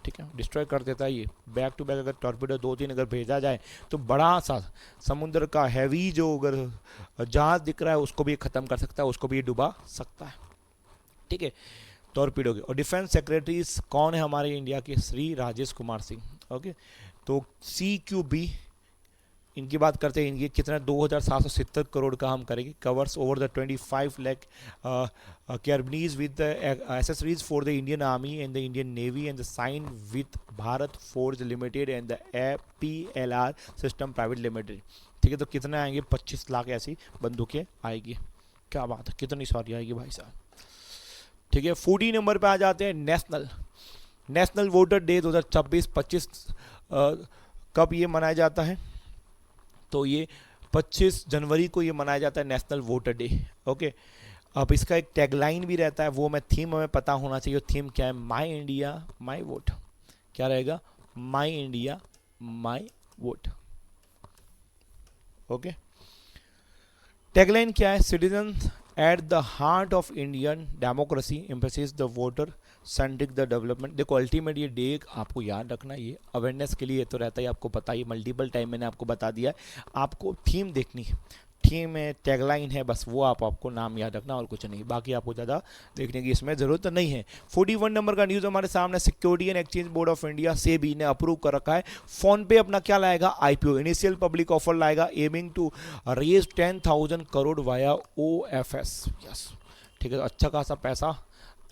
ठीक है, डिस्ट्रॉय कर देता है ये। बैक टू बैक अगर टॉर्पीडो 2-3 अगर भेजा जाए तो बड़ा सा समुद्र का हैवी जो अगर जहाज दिख रहा है उसको भी ख़त्म कर सकता है, उसको भी डुबा सकता है, ठीक है, टॉर्पीडो के। और डिफेंस सेक्रेटरी कौन है हमारे इंडिया के? श्री राजेश कुमार सिंह। ओके, तो CQB इनकी बात करते हैं, इनकी कितना 2770 करोड़ का हम करेंगे, covers over the 25 lakh carbines with accessories for the Indian army and the Indian navy and the sign with Bharat forge limited and the APLR system private limited, ठीक है। तो कितना आएंगे? 25 लाख ऐसी बंदूकें आएगी। क्या बात है, कितनी सारी आएगी भाई साहब, ठीक है। 40 नंबर पे आ जाते हैं नेशनल वोटर डे 2026-25 कब ये मनाया जाता है? तो ये 25 जनवरी को ये मनाया जाता है नेशनल वोटर डे। ओके, अब इसका एक टैगलाइन भी रहता है, वो मैं थीम हमें पता होना चाहिए। थीम क्या है? My India my vote. क्या रहेगा? My India my vote. Okay, tagline क्या है? Citizen at the heart of Indian democracy emphasis the voter centric the development. देखो अल्टीमेट ये डे आपको याद रखना, ये अवेयरनेस के लिए तो रहता है, आपको पता ही मल्टीपल टाइम मैंने आपको बता दिया है। आपको थीम देखनी है, थीम है, टैगलाइन है, बस वो आपको नाम याद रखना और कुछ नहीं, बाकी आपको ज़्यादा देखने की इसमें ज़रूरत नहीं है। 41 नंबर का न्यूज़ हमारे सामने, Security and Exchange Board of India SEBI ने अप्रूव कर रखा है, फोन पे अपना क्या लाएगा? IPO इनिशियल पब्लिक ऑफर लाएगा, aiming to raise 10,000 crore via OFS। Yes, ठीक है, अच्छा खासा पैसा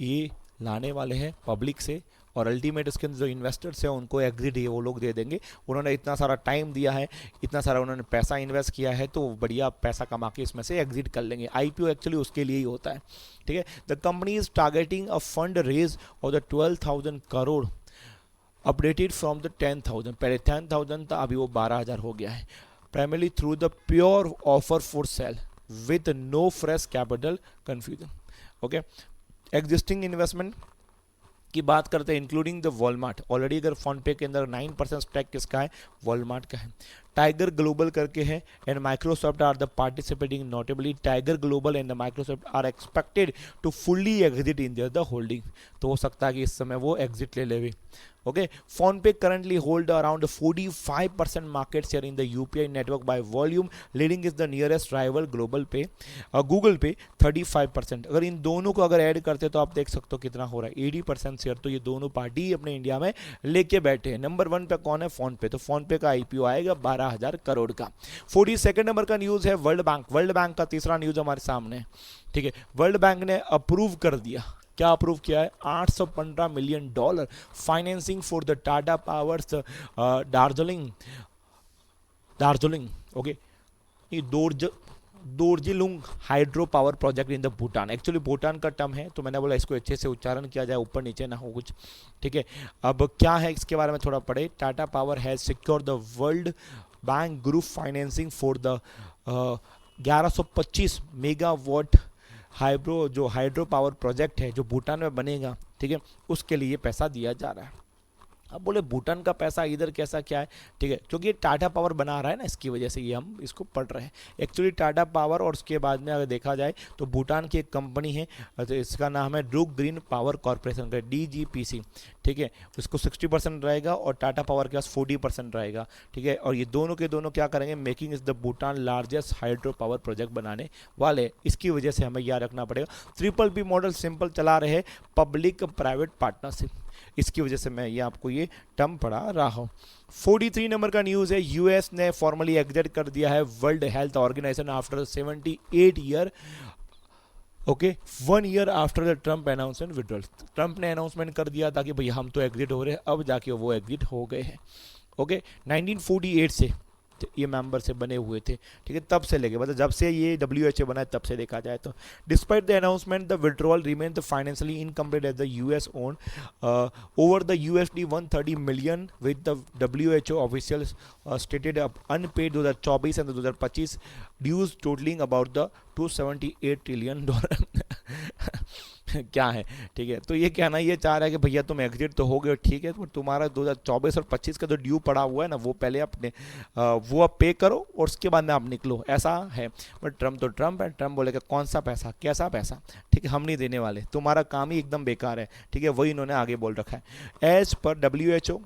ये लाने वाले हैं पब्लिक से, और अल्टीमेट इसके अंदर जो इन्वेस्टर्स हैं उनको एग्जिट वो लोग दे देंगे। उन्होंने इतना सारा टाइम दिया है, इतना सारा उन्होंने पैसा इन्वेस्ट किया है, तो बढ़िया पैसा कमा के इसमें से एग्जिट कर लेंगे। IPO एक्चुअली उसके लिए ही होता है, ठीक है। The company is targeting a fund raise of the 12,000 crore updated from the 10,000। पहले 10,000 था, अभी वो 12,000 हो गया है। Primarily through the pure offer for sale with no fresh capital confusion. Okay, existing investment की बात करते हैं, इंक्लूडिंग द वॉलमार्ट। ऑलरेडी अगर फोन पे के अंदर 9% स्टैक किसका है? वॉलमार्ट का है। टाइगर ग्लोबल करके है, and Microsoft are the participating. Notably Tiger Global and the Microsoft are expected to fully exit in the holding. तो हो सकता है कि इस समय वो एग्जिट ले लेवे। ओके, फोन पे currently hold around 45% market share in the UPI network by volume, leading is the nearest rival global पे गूगल पे 35%। अगर इन दोनों को अगर ऐड करते तो आप देख सकते हो कितना हो रहा है, 80% शेयर तो ये दोनों पार्टी अपने इंडिया में लेके बैठे हैं। नंबर 1 पे कौन है? फोन पे। तो फोन पे का IPO आएगा 12,000 करोड़ का। 42 नंबर का न्यूज़ है वर्ल्ड बैंक का तीसरा न्यूज़ हमारे सामने है, ठीक है। वर्ल्ड बैंक ने अप्रूव कर दिया, क्या अप्रूव किया है? $815 million financing for the Tata powers Darjeeling. Okay, ये Dorjilung hydro power project in the Bhutan. Actually Bhutan का टर्म है, तो मैंने बोला इसको अच्छे से उच्चारण किया जाए, ऊपर नीचे ना हो कुछ, ठीक है। अब क्या है इसके बारे में थोड़ा पढ़े। Tata power has secure the World Bank group financing for the 1125 megawatt hydro power project है जो भूटान में बनेगा, ठीक है, उसके लिए पैसा दिया जा रहा है। अब बोले भूटान का पैसा इधर कैसा क्या है, ठीक है, क्योंकि ये टाटा पावर बना रहा है ना, इसकी वजह से ये हम इसको पढ़ रहे हैं। एक्चुअली टाटा पावर और उसके बाद में अगर देखा जाए तो भूटान की एक कंपनी है, तो इसका नाम है ड्रूक ग्रीन पावर कॉरपोरेशन का, DGPC, ठीक है। उसको 60% रहेगा और टाटा पावर के पास 40% रहेगा, ठीक है। और ये दोनों के दोनों क्या करेंगे? Making is the Bhutan largest hydro power project बनाने वाले। इसकी वजह से हमें याद रखना पड़ेगा। PPP मॉडल सिंपल चला रहे, पब्लिक प्राइवेट पार्टनरशिप, इसकी वजह से मैं ये आपको ये टर्म पढ़ा रहा हूँ। 43 नंबर का न्यूज़ है, US ने फॉर्मली एग्जिट कर दिया है World Health Organisation after 78 year. Okay, 1 year after the Trump announcement withdrawal. Trump ने अनाउंसमेंट कर दिया था कि भाई हम तो एग्जिट हो रहे हैं, अब जाके वो एग्जिट हो गए हैं। ओके, 1948 से ये मेंबर से बने हुए थे, ठीक है, तब से लेके मतलब जब से ये WHO बना है तब से देखा जाए तो। Despite the announcement the withdrawal remain the financially incomplete as the US owe over the $130 million with the WHO official stated unpaid 2024 and 2025 dues totalling about the $278 trillion. क्या है, ठीक है। तो ये कहना ये चाह रहा है कि भैया तुम एग्जिट तो हो गए, ठीक है, तो तुम्हारा 2024 और 25 का जो ड्यू पड़ा हुआ है ना, वो पहले अपने वो अब पे करो और उसके बाद में आप निकलो, ऐसा है। बट ट्रम्प तो ट्रम्प है, ट्रम्प बोलेगा कौन सा पैसा, कैसा पैसा, ठीक है, हम नहीं देने वाले, तुम्हारा काम ही एकदम बेकार है, ठीक है, वही इन्होंने आगे बोल रखा है। As per WHO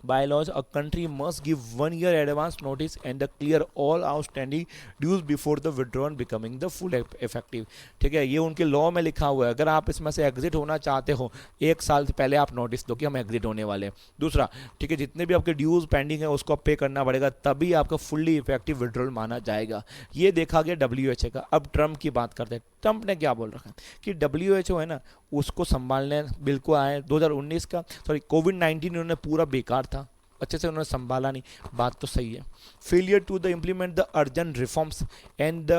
bylaws, a country must give 1 year advance notice and clear all outstanding dues before the withdrawal becoming the full effective, ठीक है, ये उनके लॉ में लिखा हुआ है। अगर आप इसमें से एग्जिट होना चाहते हो, 1 साल से पहले आप नोटिस दो कि हम एग्जिट होने वाले हैं। दूसरा, ठीक है, जितने भी आपके ड्यूज पेंडिंग है उसको पे करना पड़ेगा, तभी आपका फुल्ली इफेक्टिव विड्रॉल माना जाएगा। ये देखा गया WHO का। अब ट्रम्प की बात करते हैं। ट्रम्प ने क्या बोल रखा है कि WHO है ना, उसको संभालने बिल्कुल आए 2019 का, सॉरी कोविड-19 उन्होंने पूरा बेकार था, अच्छे से उन्होंने संभाला नहीं, बात तो सही है। Failure to the implement the urgent reforms and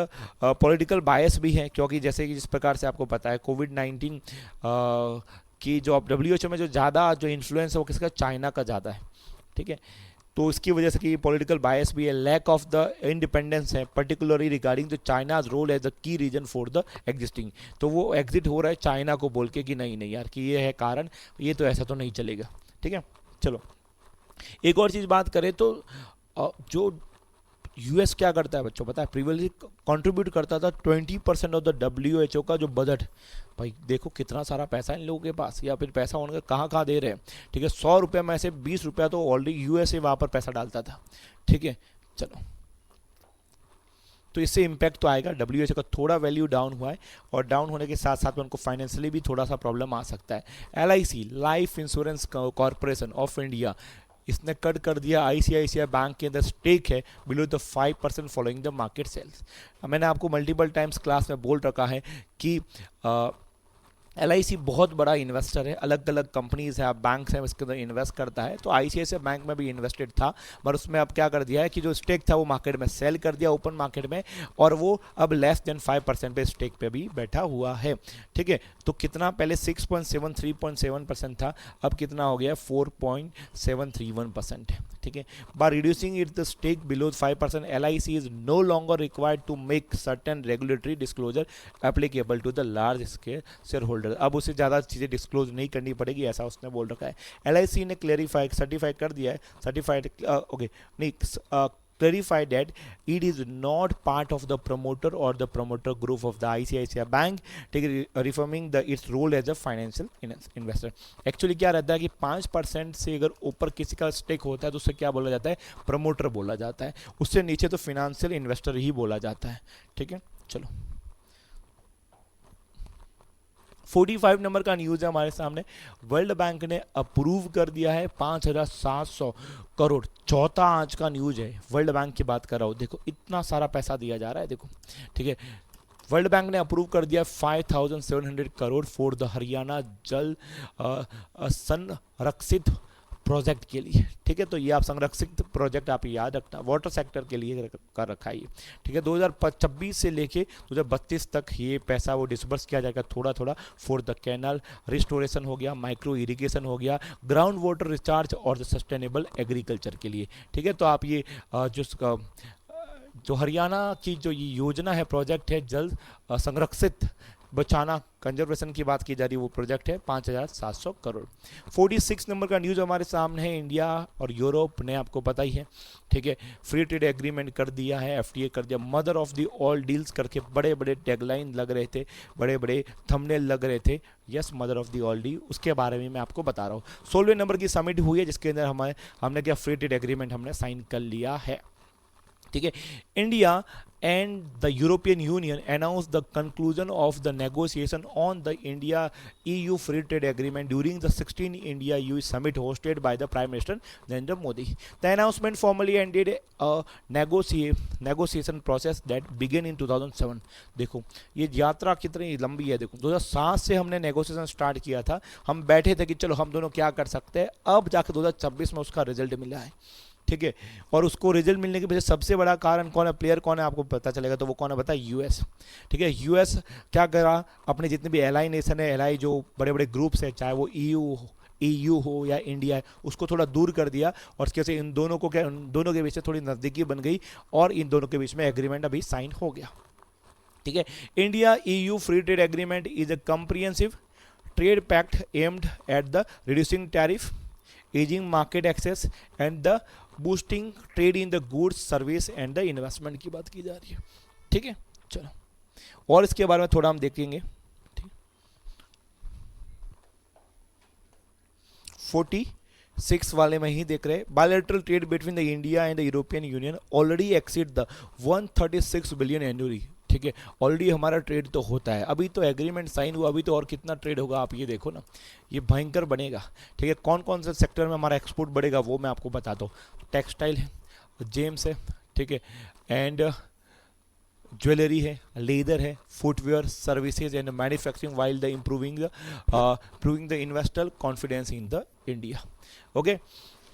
political bias भी है, क्योंकि जैसे कि जिस प्रकार से आपको पता है कोविड-19 की जो अब WHO में जो ज़्यादा जो इन्फ्लुएंस है वो किसका, चाइना का ज़्यादा है, ठीक है। तो इसकी वजह से कि पॉलिटिकल बायस भी है, लैक ऑफ द इंडिपेंडेंस है, particularly regarding the China's role as the key reason for the existing. तो वो एग्जिट हो रहा है चाइना को बोल के कि नहीं नहीं यार, कि ये है कारण, ये तो ऐसा तो नहीं चलेगा, ठीक है। चलो एक और चीज़ बात करें तो जो US क्या करता है बच्चों, पता है, प्रीवियसली कंट्रीब्यूट करता था 20% ऑफ द WHO का जो बजट। भाई देखो कितना सारा पैसा इन लोगों के पास, या फिर पैसा उनका कहाँ कहाँ दे रहे हैं, ठीक है। 100 रुपये में से 20 रुपया तो ऑलरेडी USA वहाँ पर पैसा डालता था, ठीक है। चलो तो इससे इम्पैक्ट तो आएगा, WHO का थोड़ा वैल्यू डाउन हुआ है, और डाउन होने के साथ साथ में उनको फाइनेंशियली भी थोड़ा सा प्रॉब्लम आ सकता है। LIC life insurance corporation of India, इसने कट कर दिया ICICI बैंक के अंदर स्टेक है below the 5% following the market sales. मैंने आपको मल्टीपल टाइम्स क्लास में बोल रखा है कि LIC बहुत बड़ा इन्वेस्टर है, अलग अलग कंपनीज है, बैंक है इसके अंदर इन्वेस्ट करता है। तो ICICI बैंक में भी इन्वेस्टेड था, पर उसमें अब क्या कर दिया है कि जो स्टेक था वो मार्केट में सेल कर दिया, ओपन मार्केट में, और वो अब लेस देन 5% पे स्टेक पे भी बैठा हुआ है, ठीक है। तो कितना, पहले 6.73.7% था, अब कितना हो गया 4.731%, ठीक है। By reducing it the stake below 5%, LIC is no longer required to make certain regulatory disclosure applicable to the large scale share holder. अब उसे ज़्यादा चीज़ें डिस्क्लोज नहीं करनी पड़ेगी, ऐसा उसने बोल रखा है। LIC ने क्लेरिफाई सर्टिफाइड कर दिया है, सर्टिफाइड ओके नहीं clarified that it is not part of the promoter or the promoter group of the ICICI bank, ठीक है, reforming the its role as a financial investor। Actually क्या रहता है कि 5% से अगर ऊपर किसी का स्टेक होता है तो उससे क्या बोला जाता है, प्रमोटर बोला जाता है, उससे नीचे तो फिनेंशियल इन्वेस्टर ही बोला जाता है, ठीक है। चलो 45 नंबर का न्यूज़ है हमारे सामने। वर्ल्ड बैंक ने अप्रूव कर दिया है 5,700 करोड़, चौथा आज का न्यूज़ है, वर्ल्ड बैंक की बात कर रहा हूँ। देखो इतना सारा पैसा दिया जा रहा है, देखो, ठीक है। वर्ल्ड बैंक ने अप्रूव कर दिया 5,700 करोड़ फॉर द हरियाणा जल संरक्षित प्रोजेक्ट के लिए, ठीक है। तो ये आप संरक्षित प्रोजेक्ट आप याद रखना, वाटर सेक्टर के लिए कर रखा है ये, ठीक है। 2026 से लेके 2032 तक ये पैसा वो डिसबर्स किया जाएगा थोड़ा थोड़ा, फॉर द कैनल रिस्टोरेशन हो गया, माइक्रो इरिगेशन हो गया, ग्राउंड वाटर रिचार्ज और द सस्टेनेबल एग्रीकल्चर के लिए, ठीक है। तो आप ये जो हरियाणा की जो ये योजना है, प्रोजेक्ट है जल संरक्षित बचाना, कंजर्वेशन की बात की जा रही है, वो प्रोजेक्ट है 5,700 करोड़। 46 नंबर का न्यूज़ हमारे सामने है। इंडिया और यूरोप ने, आपको पता ही है, ठीक है, फ्री ट्रेड एग्रीमेंट कर दिया है, FTA कर दिया, mother of the all deals करके बड़े बड़े टैगलाइन लग रहे थे, बड़े बड़े थंबनेल लग रहे थे, yes mother of the all deal, उसके बारे में मैं आपको बता रहा हूँ। 16वें नंबर की समिट हुई है जिसके अंदर हमने क्या फ्री ट्रेड एग्रीमेंट हमने साइन कर लिया है, ठीक है। India and the European Union announced the conclusion of the negotiation on the India-EU Free Trade Agreement during the 16th India-EU Summit hosted by the Prime Minister Narendra Modi. The announcement formally ended a negotiation process that began in 2007. देखो ये यात्रा कितनी लंबी है, देखो 2007 से हमने negotiation start किया था, हम बैठे थे कि चलो हम दोनों क्या कर सकते हैं, अब जाकर 2026 में उसका रिजल्ट मिला है, ठीक है। और उसको रिजल्ट मिलने के पीछे सबसे बड़ा कारण कौन है, प्लेयर कौन है, आपको पता चलेगा। तो वो कौन है पता है, US, ठीक है। US क्या करा, अपने जितने भी एलाई नेशन है, एलाई जो बड़े बड़े ग्रुप्स है, चाहे वो EU हो या इंडिया है, उसको थोड़ा दूर कर दिया, और उसके वजह से इन दोनों के बीच में थोड़ी नज़दीकी बन गई, और इन दोनों के बीच में एग्रीमेंट अभी साइन हो गया, ठीक है। India EU free trade agreement is a comprehensive trade pact aimed at the reducing tariff, easing market access and the boosting trade in the goods service and the investment की बात की जा रही है। ठीक है, चलो और इसके बारे में थोड़ा हम देखेंगे। ठीक, 46 वाले में ही देख रहे हैं, bilateral trade between the India and the European union already exceed the 136 billion annually. ठीक है, ऑलरेडी हमारा ट्रेड तो होता है, अभी तो एग्रीमेंट साइन हुआ, अभी तो और कितना ट्रेड होगा आप ये देखो ना, ये भयंकर बनेगा। ठीक है, कौन कौन से सेक्टर में हमारा एक्सपोर्ट बढ़ेगा वो मैं आपको बताता हूँ। टेक्सटाइल है, जेम्स है, ठीक है, एंड ज्वेलरी है, लेदर है, footwear, services and manufacturing while the improving the investor confidence in the India. Okay,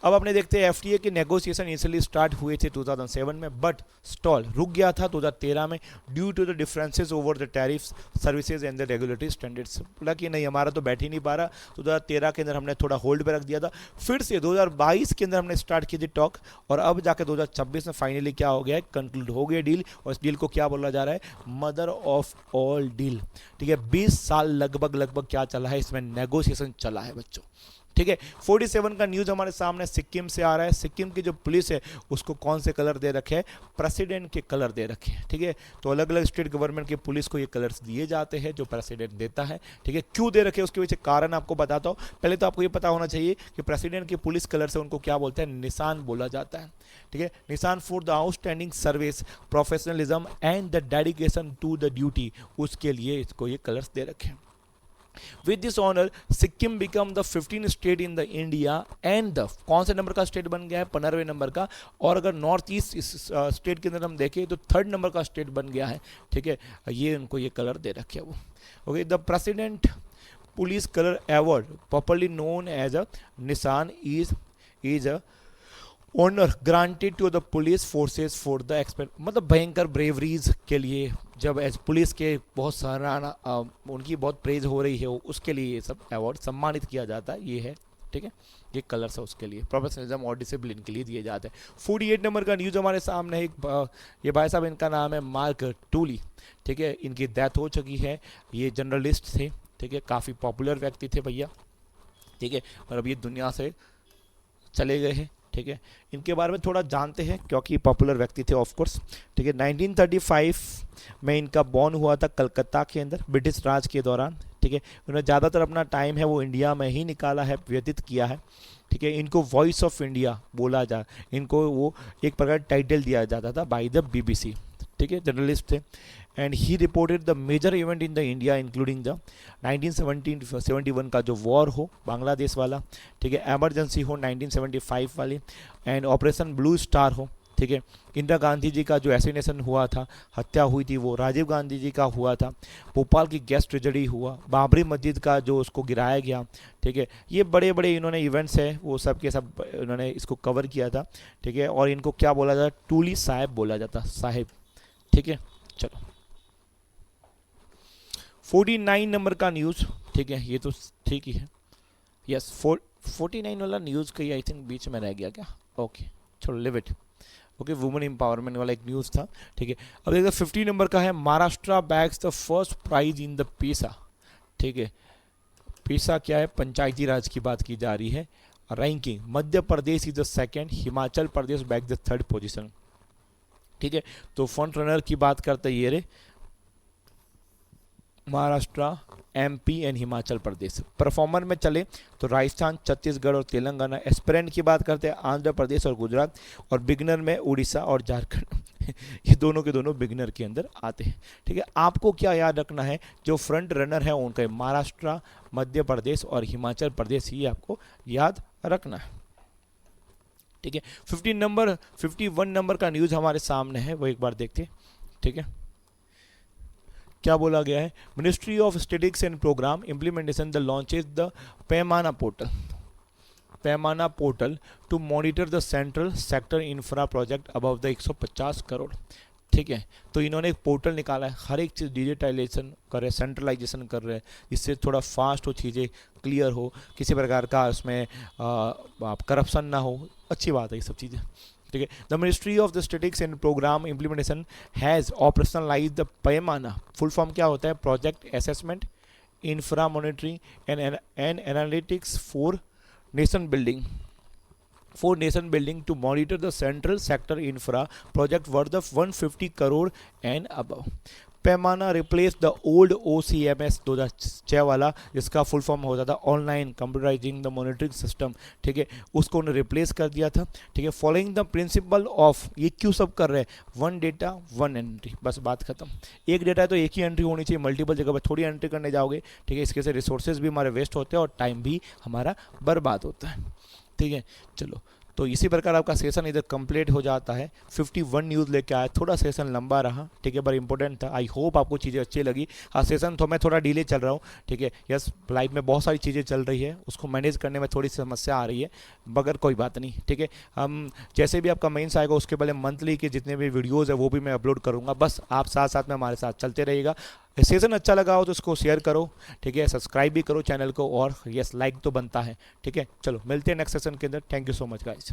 अब अपने देखते हैं एफटीए के नेगोशिएशन इनिशियली स्टार्ट हुए थे 2007 में, बट स्टॉल रुक गया था 2013 में due to the differences over the tariffs, services and the regulatory standards. बोला कि नहीं हमारा तो बैठ ही नहीं पा रहा, 2013 के अंदर हमने थोड़ा होल्ड पे रख दिया था, फिर से 2022 के अंदर हमने स्टार्ट की थी टॉक, और अब जाकर 2026 में फाइनली क्या हो गया है, कंक्लूड हो गया डील। और इस डील को क्या बोला जा रहा है, मदर ऑफ ऑल डील। ठीक है, 20 साल लगभग क्या चला है, इसमें नेगोशिएशन चला है बच्चों। ठीक है, 47 का न्यूज हमारे सामने सिक्किम से आ रहा है। सिक्किम की जो पुलिस है उसको कौन से कलर दे रखे हैं, प्रेसिडेंट के कलर दे रखे हैं। ठीक है, तो अलग अलग स्टेट गवर्नमेंट की पुलिस को ये कलर्स दिए जाते हैं जो प्रेसिडेंट देता है। ठीक है, क्यों दे रखे उसके पीछे कारण आपको बताता हूँ। पहले तो आपको ये पता होना चाहिए कि प्रेसिडेंट की पुलिस कलर से उनको क्या बोलते हैं, निशान बोला जाता है। ठीक है, निशान for the outstanding service, professionalism and the dedication to the duty, उसके लिए इसको ये कलर्स दे रखे हैं। With this honor, Sikkim become the 15th state in the India and the कौन से नंबर का स्टेट बन गया है, 15वें नंबर का। और अगर नॉर्थ ईस्ट इस स्टेट के अंदर हम देखें तो 3rd नंबर का स्टेट बन गया है। ठीक है, ये उनको ये कलर दे रखे वो। Okay, the president police colour award popularly known as a Nishan is a honour granted to the police forces for the expect, मतलब भयंकर ब्रेवरीज के लिए, जब एज पुलिस के बहुत सराहना उनकी बहुत प्रेज हो रही है, उसके लिए ये सब अवार्ड सम्मानित किया जाता है। ये है, ठीक है, ये कलर्स है उसके लिए, प्रोफेशनलिज्म और डिसिप्लिन के लिए दिए जाते हैं। 48 नंबर का न्यूज़ हमारे सामने है। ये भाई साहब, इनका नाम है मार्क टूली। ठीक है, इनकी डेथ हो चुकी है। ये जर्नलिस्ट थे। ठीक है, काफ़ी पॉपुलर व्यक्ति थे भैया। ठीक है, और अब ये दुनिया से चले गए हैं। ठीक है, इनके बारे में थोड़ा जानते हैं क्योंकि पॉपुलर व्यक्ति थे ऑफ कोर्स। ठीक है, 1935 में इनका बॉर्न हुआ था कलकत्ता के अंदर ब्रिटिश राज के दौरान। ठीक है, उन्होंने ज़्यादातर अपना टाइम है वो इंडिया में ही निकाला है, व्यतीत किया है। ठीक है, इनको वॉइस ऑफ इंडिया बोला जा, इनको वो एक प्रकार टाइटल दिया जाता था बाय द BBC। ठीक है, जर्नलिस्ट थे and he reported the major event in the India including the 1971 का जो वॉर हो बांग्लादेश वाला। ठीक है, एमरजेंसी हो 1975 वाली, एंड ऑपरेशन ब्लू स्टार हो। ठीक है, इंदिरा गांधी जी का जो एसिनेशन हुआ था, हत्या हुई थी, वो राजीव गांधी जी का हुआ था। भोपाल की गैस ट्रेजेडी हुआ, बाबरी मस्जिद का जो उसको गिराया गया। ठीक है, ये बड़े बड़े इन्होंने इवेंट्स हैं, वो सब के सब इन्होंने इसको कवर किया था। ठीक है, और इनको क्या बोला जाता, टूली साहब बोला जाता, साहिब। ठीक है, चलो 49 नंबर का न्यूज़। ठीक है, ये तो ठीक ही है। यस, 49 वाला न्यूज़ कहीं आई थिंक बीच में रह गया क्या। ओके, चलो live it. Okay, women empowerment वाला एक न्यूज़ था। ठीक है, अब देखिए 50 नंबर का है, Maharashtra bags the first prize in the PISA. ठीक है, पीसा क्या है, पंचायती राज की बात की जा रही है। Ranking, Madhya Pradesh is the second, Himachal Pradesh bag the 3rd position. ठीक है, तो फ्रंट रनर की बात करते ये रे Maharashtra, MP and Himachal Pradesh. Performer में चले तो राजस्थान, छत्तीसगढ़ और तेलंगाना। एस्पिरेंट की बात करते हैं आंध्र प्रदेश और गुजरात, और बिगनर में उड़ीसा और झारखंड। ये दोनों के दोनों बिगनर के अंदर आते हैं। ठीक है, आपको क्या याद रखना है, जो फ्रंट रनर है उनका महाराष्ट्र, मध्य प्रदेश और हिमाचल प्रदेश, ही आपको याद रखना है। ठीक है, 51 नंबर का न्यूज़ हमारे सामने है, वो एक बार देखते हैं। ठीक है, क्या बोला गया है, ministry of statistics and programme implementation the launches the Paimana portal to monitor the central sector infra project above the 150 crore. ठीक है, तो इन्होंने एक पोर्टल निकाला है, हर एक चीज़ डिजिटाइजेशन कर रहे, सेंट्रलाइजेशन कर रहे हैं, इससे थोड़ा फास्ट हो, चीज़ें क्लियर हो, किसी प्रकार का उसमें करप्शन ना हो। अच्छी बात है ये सब चीज़ें। ठीक है। The ministry of the statistics and programme implementation has operationalise the PAIMANA, full form क्या होता है, project assessment infra monitoring and analytics for nation building to monitor the central sector infra project worth of 150 crore and above. पैमाना replace the old OCMS 2006 वाला, जिसका full form होता था online computerising the monitoring system, ठीक है, उसको उन्होंने replace कर दिया था, ठीक है। फॉलोइंग द प्रिंसिपल ऑफ, ये क्यों सब कर रहे हैं, वन डेटा वन एंट्री, बस बात खत्म। एक डेटा है तो एक ही एंट्री होनी चाहिए, मल्टीपल जगह पर थोड़ी एंट्री करने जाओगे, ठीक है, इसके से रिसोर्सेज भी हमारे वेस्ट होते हैं और टाइम भी हमारा बर्बाद होता है, ठीक है। चलो, तो इसी प्रकार आपका सेशन इधर कंप्लीट हो जाता है। 51 न्यूज़ लेके आया, थोड़ा सेशन लंबा रहा, ठीक है, पर इंपॉर्टेंट था। आई होप आपको चीज़ें अच्छी लगी। हाँ, सेशन तो मैं थोड़ा डिले चल रहा हूँ, ठीक है, यस, लाइफ में बहुत सारी चीज़ें चल रही है, उसको मैनेज करने में थोड़ी समस्या आ रही है, मगर कोई बात नहीं, ठीक है। हम जैसे भी आपका मेंस आएगा उसके पहले मंथली के जितने भी वीडियोज़ है वो भी मैं अपलोड करूँगा, बस आप साथ साथ में हमारे साथ चलते रहिएगा। सेशन अच्छा लगा हो तो इसको शेयर करो, ठीक है, सब्सक्राइब भी करो चैनल को, और यस, लाइक तो बनता है, ठीक है। चलो, मिलते हैं नेक्स्ट सेशन के अंदर। Thank you so much guys.